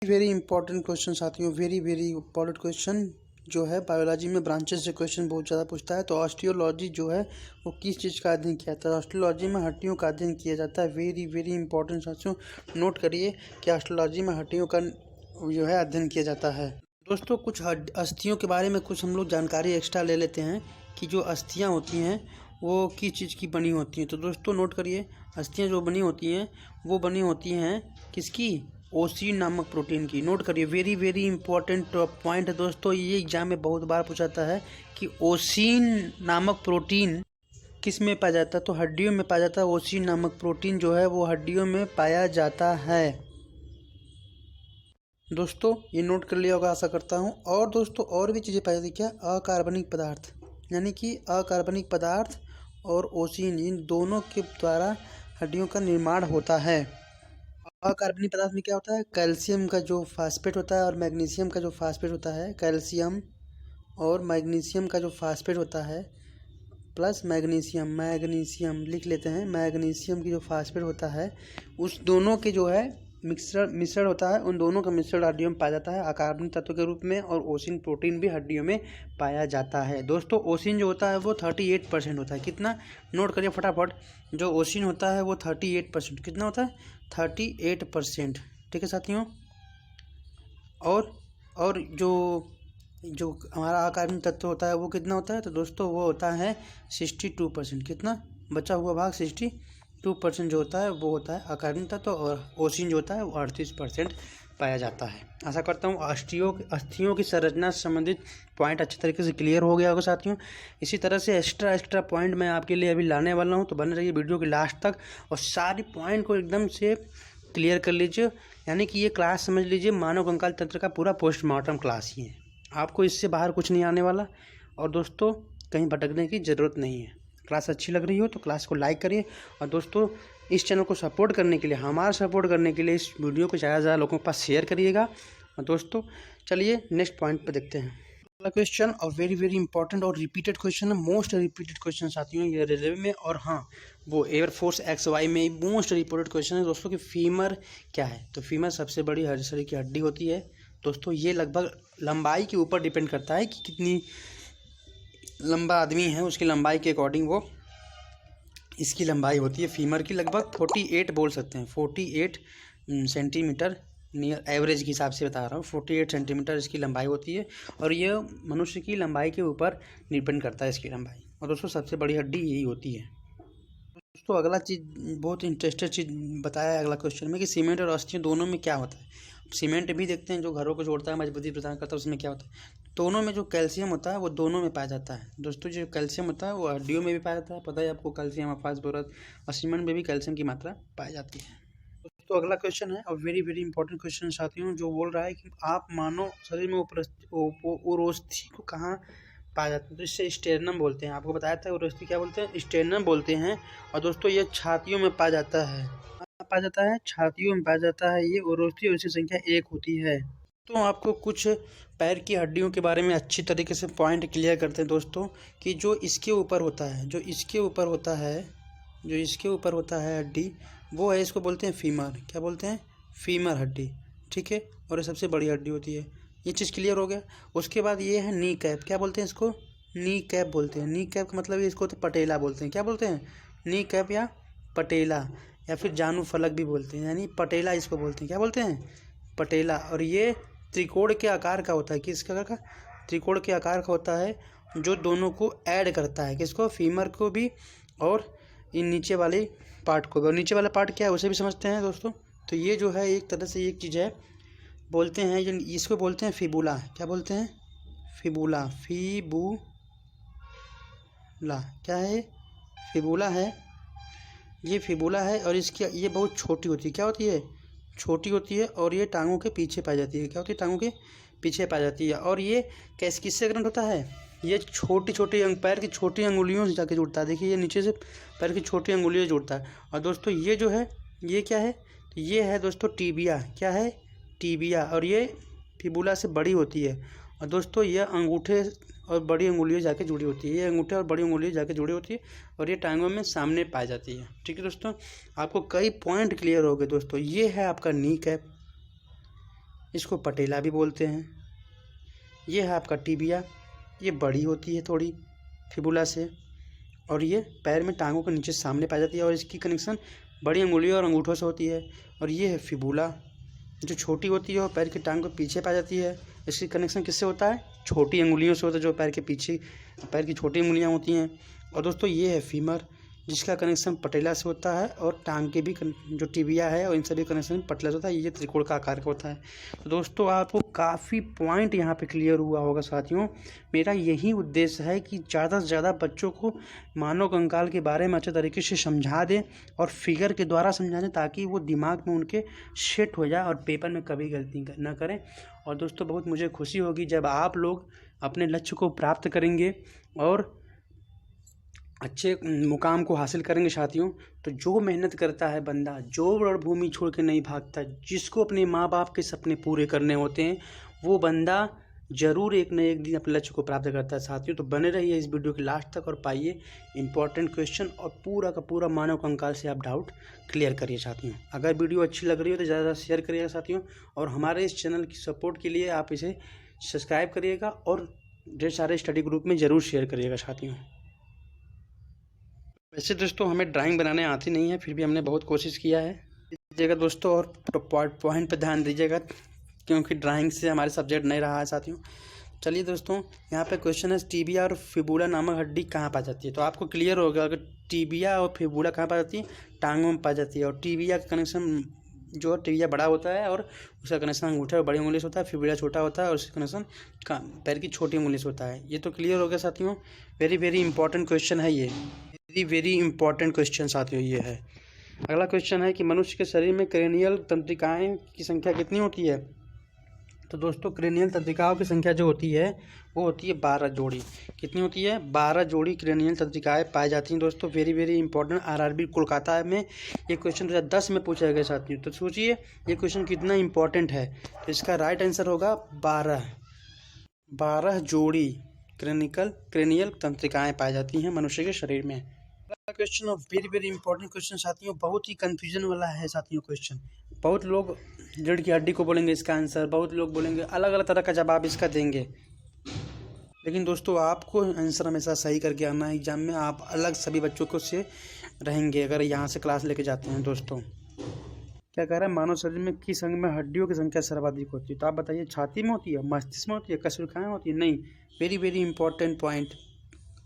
वेरी इंपॉर्टेंट क्वेश्चन साथियों, वेरी वेरी इंपॉर्टेंट क्वेश्चन जो है बायोलॉजी में ब्रांचेस से क्वेश्चन बहुत ज़्यादा पूछता है। तो ऑस्टियोलॉजी जो है वो किस चीज़ का अध्ययन किया जाता है? ऑस्टियोलॉजी में हड्डियों का अध्ययन किया जाता है। वेरी वेरी इंपॉर्टेंट साथियों, नोट करिए कि ऑस्टियोलॉजी में हड्डियों का जो है अध्ययन किया जाता है। दोस्तों कुछ अस्थियों के बारे में कुछ हम लोग जानकारी एक्स्ट्रा ले लेते हैं कि जो अस्थियाँ होती हैं वो किस चीज़ की बनी होती हैं। तो दोस्तों नोट करिए, अस्थियाँ जो बनी होती हैं वो बनी होती हैं किसकी? ओसिन नामक प्रोटीन की। नोट करिए, वेरी वेरी इंपॉर्टेंट पॉइंट है दोस्तों। ये एग्जाम में बहुत बार पूछा जाता है कि ओसिन नामक प्रोटीन किस में पाया जाता है? तो हड्डियों में पाया जाता है। ओसिन नामक प्रोटीन जो है वो हड्डियों में पाया जाता है दोस्तों। ये नोट कर लिया होगा आशा करता हूँ। और दोस्तों और भी चीज़ें पाई जाती क्या? अकार्बनिक पदार्थ, यानी कि अकार्बनिक पदार्थ और ओसिन इन दोनों के द्वारा हड्डियों का निर्माण होता है। अकार्बनिक पदार्थ में क्या होता है? कैल्शियम का जो फास्फेट होता है और मैग्नीशियम का जो फास्फेट होता है, कैल्शियम और मैग्नीशियम का जो फास्फेट होता है प्लस मैग्नीशियम लिख लेते हैं। मैग्नीशियम की जो फास्फेट होता है उस दोनों के जो है मिश्रण होता है, उन दोनों का मिश्रण हड्डियों में पाया जाता है अकार्बनिक तत्व के रूप में। और ओसिन प्रोटीन भी हड्डियों में पाया जाता है दोस्तों। ओसिन जो होता है वो 38% होता है। कितना? नोट करिए फटाफट। जो ओसिन होता है वो 38%। कितना होता है? 38%। ठीक है साथियों। और जो जो हमारा अकार्बनिक तत्व होता है वो कितना होता है, तो दोस्तों वो होता है 62%। कितना बचा हुआ भाग 62% जो होता है वो होता है अकार्बनिक तत्व, और ओसिन जो होता है वो 38% पाया जाता है। आशा करता हूँ अस्थियों की संरचना से संबंधित पॉइंट अच्छे तरीके से क्लियर हो गया होगा साथियों। इसी तरह से एक्स्ट्रा पॉइंट मैं आपके लिए अभी लाने वाला हूँ, तो बने रहिए वीडियो के लास्ट तक और सारी पॉइंट को एकदम से क्लियर कर लीजिए। यानी कि ये क्लास समझ लीजिए मानव कंकाल तंत्र का पूरा पोस्टमार्टम क्लास ही है, आपको इससे बाहर कुछ नहीं आने वाला। और दोस्तों कहीं भटकने की ज़रूरत नहीं है। क्लास अच्छी लग रही हो तो क्लास को लाइक करिए, और दोस्तों इस चैनल को सपोर्ट करने के लिए, हमारा सपोर्ट करने के लिए इस वीडियो को ज़्यादा से ज़्यादा लोगों के पास शेयर करिएगा। और दोस्तों चलिए नेक्स्ट पॉइंट पर देखते हैं। अगला क्वेश्चन और वेरी इंपॉर्टेंट और रिपीटेड क्वेश्चन है, मोस्ट रिपीटेड क्वेश्चन साथियों ये रेलवे में, और हाँ वो एयरफोर्स XY में मोस्ट रिपीटेड क्वेश्चन है दोस्तों कि फीमर क्या है। तो फीमर सबसे बड़ी शरीर की हड्डी होती है दोस्तों। ये लगभग लंबाई के ऊपर डिपेंड करता है कि कितनी लंबा आदमी है, उसकी लंबाई के अकॉर्डिंग वो इसकी लंबाई होती है। फीमर की लगभग 48 बोल सकते हैं, 48 सेंटीमीटर नियर एवरेज के हिसाब से बता रहा हूँ, 48 सेंटीमीटर इसकी लंबाई होती है। और ये मनुष्य की लंबाई के ऊपर डिपेंड करता है इसकी लंबाई। और दोस्तों सबसे बड़ी हड्डी यही होती है। दोस्तों अगला चीज़ बहुत इंटरेस्टेड चीज़ बताया है अगला क्वेश्चन में कि सीमेंट और अस्थियों दोनों में क्या होता है। सीमेंट भी देखते हैं जो घरों को जोड़ता है, मजबूती प्रदान करता है, उसमें क्या होता है, दोनों में जो कैल्शियम होता है वो दोनों में पाया जाता है। दोस्तों जो कैल्शियम होता है वो हड्डियों में भी पाया जाता है, पता है आपको, कैल्शियम, फास्फोरस, और सीमेंट में भी कैल्शियम की मात्रा पाई जाती है। दोस्तों अगला क्वेश्चन है और वेरी इंपॉर्टेंट क्वेश्चन साथियों, जो बोल रहा है कि आप मानव शरीर में उरोस्थि को कहाँ पाया जाता है। तो इससे स्टेरनम बोलते हैं, आपको बताया था उरोस्थि क्या बोलते हैं, स्टेरनम बोलते हैं। और दोस्तों ये छातियों में पाया जाता है, पाया जाता है छातियों में पाया जाता है ये उरोस्थि, और इसकी संख्या 1 होती है। तो आपको कुछ पैर की हड्डियों के बारे में अच्छी तरीके से पॉइंट क्लियर करते हैं दोस्तों कि जो इसके ऊपर होता है, जो इसके ऊपर होता है हड्डी, वो है, इसको बोलते हैं फीमर। क्या बोलते हैं, फीमर हड्डी, ठीक है। और ये सबसे बड़ी हड्डी होती है। ये चीज़ क्लियर हो गया। उसके बाद ये है नी कैप। क्या बोलते हैं इसको, नी कैप बोलते हैं। नी कैप का मतलब इसको तो पटेला बोलते हैं। क्या बोलते हैं, नी कैप या पटेला, या फिर जानू फलक भी बोलते हैं, यानी पटेला इसको बोलते हैं। क्या बोलते हैं, पटेला। और ये त्रिकोण के आकार का होता है। किस आकार का, त्रिकोण के आकार का होता है, जो दोनों को ऐड करता है, किसको, फीमर को भी और इन नीचे वाले पार्ट को भी। और नीचे वाला पार्ट क्या है उसे भी समझते हैं दोस्तों। तो ये जो है एक तरह से एक चीज़ है, बोलते हैं इसको बोलते हैं फिबुला। क्या बोलते हैं, फिबुला, फिबुला क्या है, फिबुला है, ये फिबुला है। और इसकी ये बहुत छोटी होती है। क्या होती है, छोटी होती है, और ये टांगों के पीछे पाई जाती है। क्या होती है, टांगों के पीछे पाई जाती है। और ये किससे कनेक्ट होता है, ये छोटी पैर की छोटी अंगुलियों से जाके जुड़ता है। देखिए ये नीचे से पैर की छोटी अंगुलियों से जुड़ता है। और दोस्तों ये जो है ये क्या है, ये है दोस्तों टीबिया। क्या है, टीबिया। और ये फिबुला से बड़ी होती है। और दोस्तों ये अंगूठे और बड़ी अंगुलियों जाके जुड़ी होती है, ये अंगूठे और बड़ी अंगुलियों जाके जुड़ी होती है, और ये टांगों में सामने पाई जाती है। ठीक है दोस्तों, आपको कई पॉइंट क्लियर हो गए दोस्तों। ये है आपका नी कैप, इसको पटेला भी बोलते हैं। ये है आपका टीबिया, ये बड़ी होती है थोड़ी फिबुला से, और ये पैर में टांगों के नीचे सामने पाई जाती है, और इसकी कनेक्शन बड़ी अंगुलियों और अंगूठों से होती है। और ये है फिबुला, जो छोटी होती है और पैर की टांग के पीछे पाई जाती है। इसकी कनेक्शन किससे होता है, छोटी अंगुलियों से होता है, जो पैर के पीछे पैर की छोटी अंगुलियां होती हैं। और दोस्तों ये है फीमर, जिसका कनेक्शन पटेला से होता है, और टांग के भी जो टिबिया है और इन सभी कनेक्शन पटेला से होता है। ये त्रिकोण का आकार का होता है। तो दोस्तों आपको काफ़ी पॉइंट यहाँ पे क्लियर हुआ होगा साथियों। मेरा यही उद्देश्य है कि ज़्यादा से ज़्यादा बच्चों को मानव कंकाल के बारे में अच्छे तरीके से समझा दें, और फिगर के द्वारा समझा दें, ताकि वो दिमाग में उनके सेट हो जाए और पेपर में कभी गलती न करें। और दोस्तों बहुत मुझे खुशी होगी जब आप लोग अपने लक्ष्य को प्राप्त करेंगे और अच्छे मुकाम को हासिल करेंगे साथियों। तो जो मेहनत करता है बंदा, जो रणभूमि छोड़ के नहीं भागता, जिसको अपने माँ बाप के सपने पूरे करने होते हैं, वो बंदा ज़रूर एक न एक दिन अपने लक्ष्य को प्राप्त करता है साथियों। तो बने रहिए इस वीडियो के लास्ट तक और पाइए इंपॉर्टेंट क्वेश्चन, और पूरा का पूरा मानव कंकाल से आप डाउट क्लियर करिए साथियों। अगर वीडियो अच्छी लग रही हो तो ज़्यादा शेयर करिएगा साथियों, और हमारे इस चैनल की सपोर्ट के लिए आप इसे सब्सक्राइब करिएगा, और ढेर सारे स्टडी ग्रुप में ज़रूर शेयर करिएगा साथियों। वैसे दोस्तों हमें ड्राइंग बनाने आती नहीं है, फिर भी हमने बहुत कोशिश किया है। दीजिएगा दोस्तों, और पॉइंट पर ध्यान दीजिएगा, क्योंकि ड्राइंग से हमारे सब्जेक्ट नहीं रहा है साथियों। चलिए दोस्तों, यहाँ पे क्वेश्चन है टीबिया और फिबुला नामक हड्डी कहाँ पाई जाती है। तो आपको क्लियर होगा अगर टीबिया और फिबुला कहाँ पाई जाती है, टांगों में पाई जाती है। और टीबिया का कनेक्शन जो टीबिया बड़ा होता है और उसका कनेक्शन अंगूठे और बड़ी उंगली से होता है, फिबुला छोटा होता है और उसका कनेक्शन पैर की छोटी उंगली से होता है। ये तो क्लियर हो गया साथियों। वेरी वेरी इंपॉर्टेंट क्वेश्चन है ये, वेरी वेरी इंपॉर्टेंट क्वेश्चन साथियों ये है। अगला क्वेश्चन है कि मनुष्य के शरीर में क्रेनियल तंत्रिकाएं की संख्या कितनी होती है। तो दोस्तों क्रेनियल तंत्रिकाओं की संख्या जो होती है वो होती है 12 जोड़ी। कितनी होती है? 12 जोड़ी क्रेनियल तंत्रिकाएं पाई जाती हैं दोस्तों। Very very important, RRB Kolkata में ये क्वेश्चन 2010 में पूछा गया साथियों। तो सोचिए ये क्वेश्चन कितना इंपॉर्टेंट है। तो इसका राइट आंसर होगा 12 जोड़ी क्रेनियल तंत्रिकाएं पाई जाती हैं मनुष्य के शरीर में। Question of very very important question साथियों, बहुत ही कंफ्यूजन वाला है साथियों क्वेश्चन। बहुत लोग रीढ़ की हड्डी को बोलेंगे इसका आंसर, बहुत लोग बोलेंगे अलग अलग तरह का जवाब इसका देंगे। लेकिन दोस्तों आपको आंसर हमेशा सही करके आना है एग्जाम में। आप अलग सभी बच्चों को से रहेंगे अगर यहाँ से क्लास लेके जाते हैं। दोस्तों क्या कह रहा है, मानव शरीर में किस अंग में हड्डियों की संख्या सर्वाधिक होती है। तो आप बताइए, छाती में होती है, मस्तिष्क में होती है, कशेरुकाएं होती है? नहीं। वेरी वेरी इंपॉर्टेंट पॉइंट,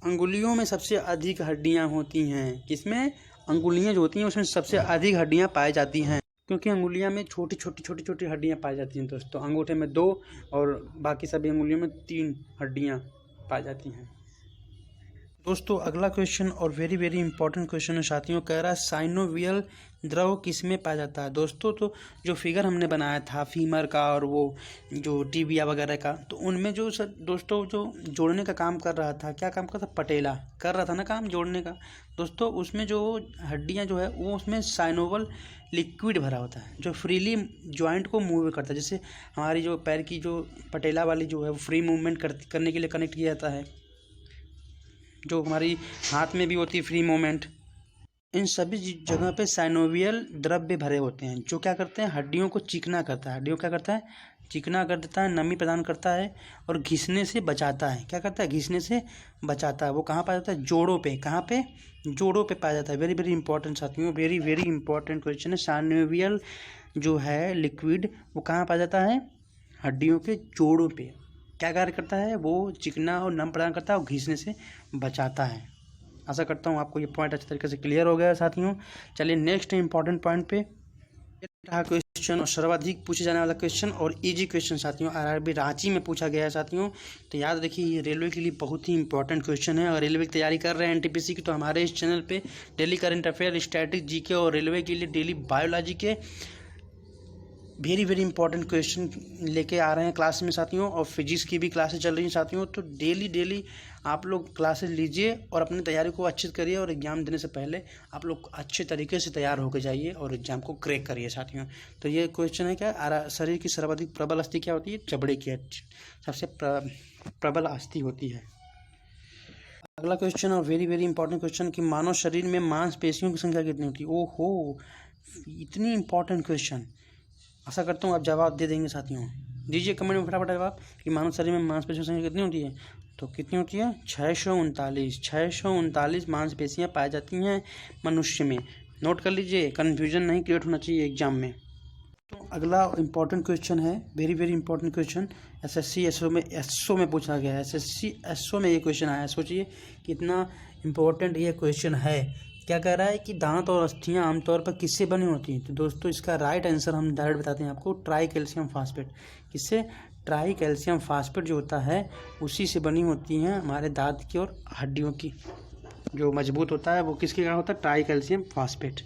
अंगुलियों में सबसे अधिक हड्डियां होती हैं। किसमें? अंगुलियां जो होती हैं उसमें सबसे अधिक हड्डियां पाई जाती हैं, क्योंकि अंगुलियां में छोटी छोटी हड्डियां पाई जाती हैं दोस्तों। अंगूठे में 2 और बाकी सभी अंगुलियों में 3 हड्डियां पाई जाती हैं दोस्तों। अगला क्वेश्चन और वेरी वेरी इंपॉर्टेंट क्वेश्चन है साथियों, कह रहा है साइनोवियल द्रव किसमें पाया जाता है। दोस्तों तो जो फिगर हमने बनाया था फीमर का और वो जो टीबिया वगैरह का, तो उनमें जो दोस्तों जो जोड़ने का काम कर रहा था, क्या काम कर रहा था? पटेला कर रहा था ना काम जोड़ने का दोस्तों। उसमें जो हड्डियां जो है वो उसमें साइनोवल लिक्विड भरा होता है जो फ्रीली जॉइंट को मूव करता है। जैसे हमारी जो पैर की जो पटेला वाली जो है वो फ्री मूवमेंट करने के लिए कनेक्ट किया जाता है, जो हमारी हाथ में भी होती है फ्री मूवमेंट। इन सभी जगह पे साइनोवियल द्रव्य भरे होते हैं जो क्या करते हैं, हड्डियों को चिकना करता है। हड्डियों क्या करता है? चिकना कर देता है, नमी प्रदान करता है और घिसने से बचाता है। क्या करता है? घिसने से बचाता है। वो कहाँ पाया जाता है? जोड़ों पे। कहाँ पे? जोड़ों पे पाया जाता है। वेरी वेरी इंपॉर्टेंट साथियों, वेरी वेरी इंपॉर्टेंट क्वेश्चन है। साइनोवियल जो है लिक्विड वो कहाँ पाया जाता है? हड्डियों के जोड़ों पे। क्या कार्य करता है? वो चिकना और नम प्रदान करता है और घिसने से बचाता है। आशा करता हूँ आपको ये पॉइंट अच्छे तरीके से क्लियर हो गया साथियों। चलिए नेक्स्ट इंपॉर्टेंट पॉइंट पे रहा क्वेश्चन और सर्वाधिक पूछे जाने वाला क्वेश्चन और इजी क्वेश्चन साथियों, आरआरबी रांची में पूछा गया है साथियों। तो याद रखिए ये रेलवे के लिए बहुत ही इंपॉर्टेंट क्वेश्चन है। और रेलवे की तैयारी कर रहे हैं एनटीपीसी की, तो हमारे इस चैनल पे daily current affair, static GK और रेलवे के लिए डेली बायोलॉजी के वेरी वेरी इंपॉर्टेंट क्वेश्चन लेके आ रहे हैं क्लास में साथियों। और फिजिक्स की भी क्लासेस चल रही हैं साथियों। तो डेली आप लोग क्लासेस लीजिए और अपनी तैयारी को अच्छे से करिए और एग्ज़ाम देने से पहले आप लोग अच्छे तरीके से तैयार होकर जाइए और एग्ज़ाम को क्रैक करिए साथियों। तो ये क्वेश्चन है क्या, शरीर की सर्वाधिक प्रबल अस्थि क्या होती है? चमड़े की सबसे प्रबल अस्थि होती है। अगला क्वेश्चन और वेरी वेरी इंपॉर्टेंट क्वेश्चन कि मानव शरीर में मांसपेशियों की संख्या कितनी होती है। ओहो, इतनी इंपॉर्टेंट क्वेश्चन। आशा करता हूँ आप जवाब दे देंगे साथियों। दीजिए कमेंट में फटाफट जवाब कि मानव शरीर में मांसपेशियों की संख्या कितनी होती है। तो कितनी होती है? 639 मांसपेशियाँ पाई जाती हैं मनुष्य में। नोट कर लीजिए, कन्फ्यूजन नहीं क्रिएट होना चाहिए एग्जाम में। तो अगला इंपॉर्टेंट क्वेश्चन है, very very important question, SSC SO में पूछा गया है। एसएससी एसओ में ये क्वेश्चन आया है। सोचिए कितना इंपॉर्टेंट ये क्वेश्चन है। क्या कह रहा है कि दांत और अस्थियां आमतौर पर किससे बनी होती हैं। तो दोस्तों इसका राइट आंसर हम डायरेक्ट बताते हैं आपको, ट्राई कैल्शियम फास्फेट। किससे? ट्राई कैल्शियम फास्फेट जो होता है उसी से बनी होती हैं हमारे दांत की और हड्डियों की। जो मजबूत होता है वो किसके कारण होता है? Try calcium phosphate.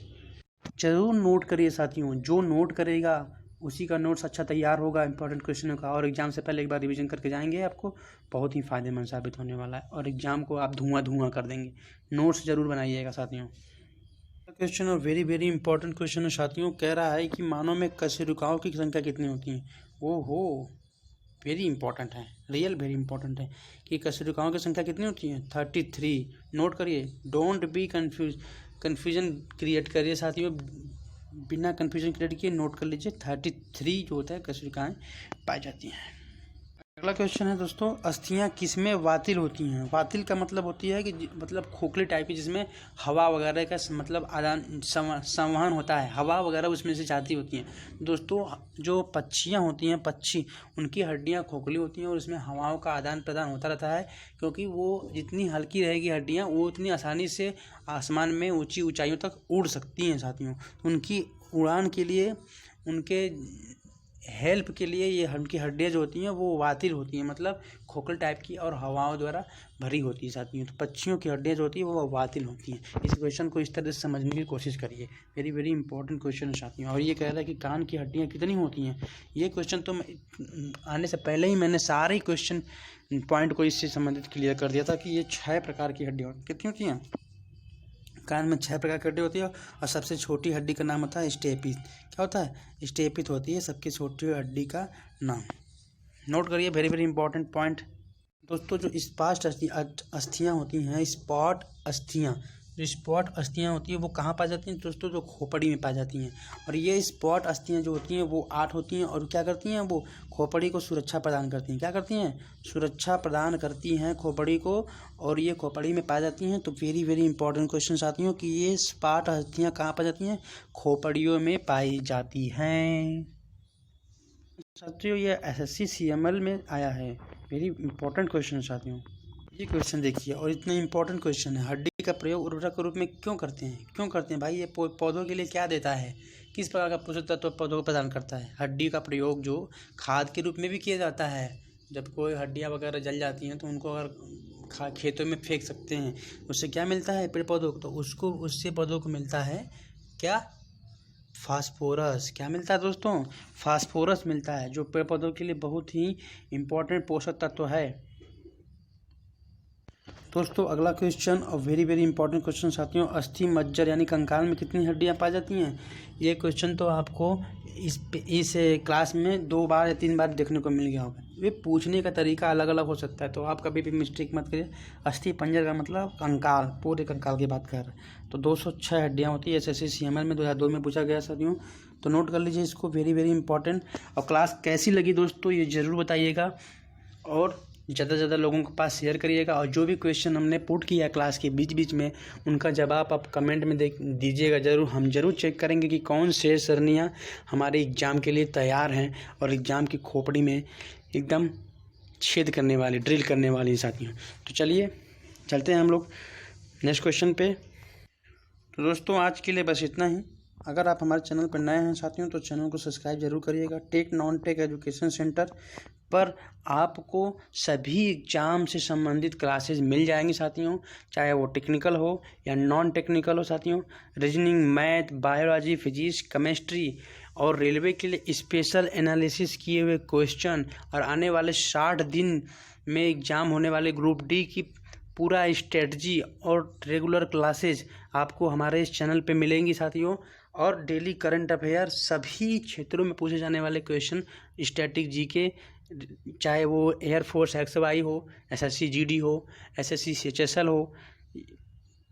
जरूर नोट करिए साथियों, जो नोट करेगा उसी का नोट्स अच्छा तैयार होगा इंपॉर्टेंट क्वेश्चनों का। और एग्जाम से पहले एक बार रिवीजन करके जाएंगे, आपको बहुत ही फायदेमंद साबित होने वाला है और एग्जाम को आप धुआं कर देंगे। नोट्स जरूर बनाइएगा साथियों। क्वेश्चन और वेरी वेरी इंपॉर्टेंट क्वेश्चन है साथियों, कह रहा है कि मानव में कशेरुकाओं की संख्या कितनी होती है। ओहो, वेरी इंपॉर्टेंट है, रियल वेरी इंपॉर्टेंट है कि कशेरुकाओं की संख्या कितनी होती है। 33। नोट करिए, डोंट बी कन्फ्यूजन क्रिएट करिए साथियों, बिना कन्फ्यूजन क्रिएट किए नोट कर लीजिए। 33 जो होता है कशेरुकाएं पाई जाती हैं। अगला क्वेश्चन है दोस्तों, अस्थियां किसमें वातिल होती हैं। वातिल का मतलब होती है कि मतलब खोखली टाइप की, जिसमें हवा वगैरह का मतलब आदान संवहन होता है, हवा वगैरह उसमें से जाती होती हैं। दोस्तों जो पक्षियां होती हैं, पक्षी, उनकी हड्डियां खोखली होती हैं और उसमें हवाओं का आदान प्रदान होता रहता है, क्योंकि वो जितनी हल्की रहेगी हड्डियाँ वो उतनी आसानी से आसमान में ऊँची ऊंचाइयों तक उड़ सकती हैं साथियों। उनकी उड़ान के लिए, उनके हेल्प के लिए ये उनकी हड्डियाँ जो होती हैं वो वातिल होती हैं, मतलब खोखल टाइप की और हवाओं द्वारा भरी होती है साथियों। तो पक्षियों की हड्डियाँ जो होती है वो वातिल होती हैं। इस क्वेश्चन को इस तरह से समझने की कोशिश करिए, वेरी वेरी इंपॉर्टेंट क्वेश्चन है साथियों। और ये कह रहा है कि कान की हड्डियाँ कितनी होती हैं। ये क्वेश्चन तो आने से पहले ही मैंने सारे क्वेश्चन पॉइंट को इससे संबंधित क्लियर कर दिया था कि ये 6 प्रकार की हड्डियाँ कितनी होती हैं। कान में 6 प्रकार की हड्डी होती है और सबसे छोटी हड्डी का नाम होता है स्टेपिस। क्या होता है? स्टेपिस होती है सबसे छोटी हड्डी का नाम। नोट करिए, वेरी वेरी इंपॉर्टेंट पॉइंट। दोस्तों जो स्पॉट अस्थियाँ होती हैं, स्पॉट अस्थियाँ, जो स्पॉट अस्थियाँ होती हैं वो कहाँ पाई जाती हैं दोस्तों? जो खोपड़ी में पाई जाती हैं। और ये स्पॉट अस्थियाँ जो होती हैं वो 8 होती हैं और क्या करती हैं? वो खोपड़ी को सुरक्षा प्रदान करती हैं। क्या करती हैं? सुरक्षा प्रदान करती हैं खोपड़ी को, और ये खोपड़ी में पाई जाती हैं। तो वेरी वेरी इंपॉर्टेंट क्वेश्चन साथियों कि ये स्पॉट अस्थियाँ कहाँ पाई जाती हैं? खोपड़ियों में पाई जाती हैं साथियों। ये SSC CML में आया है, वेरी इंपॉर्टेंट क्वेश्चन साथियों। ये क्वेश्चन देखिए, और इतना इंपॉर्टेंट क्वेश्चन है, हड्डी का प्रयोग उर्वरक के रूप में क्यों करते हैं? क्यों करते हैं भाई? ये पौधों के लिए क्या देता है? किस प्रकार का पोषक तत्व पौधों को प्रदान करता है? हड्डी का प्रयोग जो खाद के रूप में भी किया जाता है। जब कोई हड्डियाँ वगैरह जल जाती हैं तो उनको अगर खेतों में फेंक सकते हैं, उससे क्या मिलता है पेड़ पौधों को? तो उससे पौधों को मिलता है क्या? फास्फोरस। क्या मिलता है दोस्तों? फास्फोरस मिलता है, जो पेड़ पौधों के लिए बहुत ही इम्पोर्टेंट पोषक तत्व है। दोस्तों अगला क्वेश्चन और वेरी वेरी इंपॉर्टेंट क्वेश्चन साथियों, अस्थि मज्जर यानी कंकाल में कितनी हड्डियां पाई जाती हैं? ये क्वेश्चन तो आपको इस क्लास में 2 बार या 3 बार देखने को मिल गया होगा। ये पूछने का तरीका अलग अलग हो सकता है, तो आप कभी भी मिस्टेक मत करिए। अस्थि पंजर का मतलब कंकाल, पूरे कंकाल की बात कर रहे हैं। तो 206 हड्डियाँ होती है, SSC CML में 2002 में पूछा गया साथियों। तो नोट कर लीजिए इसको, वेरी वेरी इंपॉर्टेंट। और क्लास कैसी लगी दोस्तों ये ज़रूर बताइएगा, और ज़्यादा से ज़्यादा लोगों के पास शेयर करिएगा। और जो भी क्वेश्चन हमने पुट किया क्लास के बीच बीच में, उनका जवाब आप कमेंट में दीजिएगा ज़रूर। हम ज़रूर चेक करेंगे कि कौन से सरणियाँ हमारे एग्ज़ाम के लिए तैयार हैं और एग्ज़ाम की खोपड़ी में एकदम छेद करने वाली, ड्रिल करने वाली साथियों। तो चलिए चलते हैं हम लोग नेक्स्ट क्वेश्चन पे। तो दोस्तों आज के लिए बस इतना ही। अगर आप हमारे चैनल पर नए हैं साथियों तो चैनल को सब्सक्राइब जरूर करिएगा। Tech non tech education centre पर आपको सभी एग्जाम से संबंधित क्लासेस मिल जाएंगी साथियों, चाहे वो टेक्निकल हो या नॉन टेक्निकल हो साथियों। Reasoning, math, biology, physics, chemistry और रेलवे के लिए स्पेशल एनालिसिस किए हुए क्वेश्चन, और आने वाले 60 दिन में एग्ज़ाम होने वाले ग्रुप डी की पूरा स्ट्रेटजी और रेगुलर क्लासेस आपको हमारे इस चैनल पे मिलेंगी साथियों। और डेली करंट अफेयर, सभी क्षेत्रों में पूछे जाने वाले क्वेश्चन, स्टैटिक जीके, चाहे वो एयरफोर्स XY हो, SSC GD हो, SSC CHSL हो,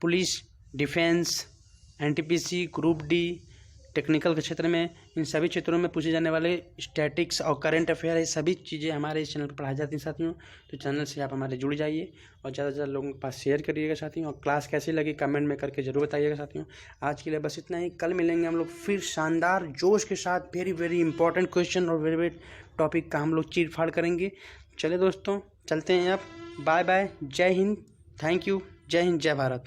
police, defence, NTPC, group D, technical के क्षेत्र में, इन सभी क्षेत्रों में पूछे जाने वाले स्टैटिक्स और करंट अफेयर, ये सभी चीज़ें हमारे इस चैनल पर पढ़ाई जाती हैं साथियों। तो चैनल से आप हमारे जुड़ जाइए और ज़्यादा से ज़्यादा लोगों के पास शेयर करिएगा साथियों। और क्लास कैसी लगी कमेंट में करके ज़रूर बताइएगा साथियों। आज के लिए बस इतना ही। कल मिलेंगे हम लोग फिर शानदार जोश के साथ, वेरी वेरी इंपॉर्टेंट क्वेश्चन और वेरी वेरी टॉपिक का हम लोग चीर फाड़ करेंगे। चलिए दोस्तों चलते हैं अब, बाय बाय, जय हिंद, थैंक यू, जय हिंद, जय भारत।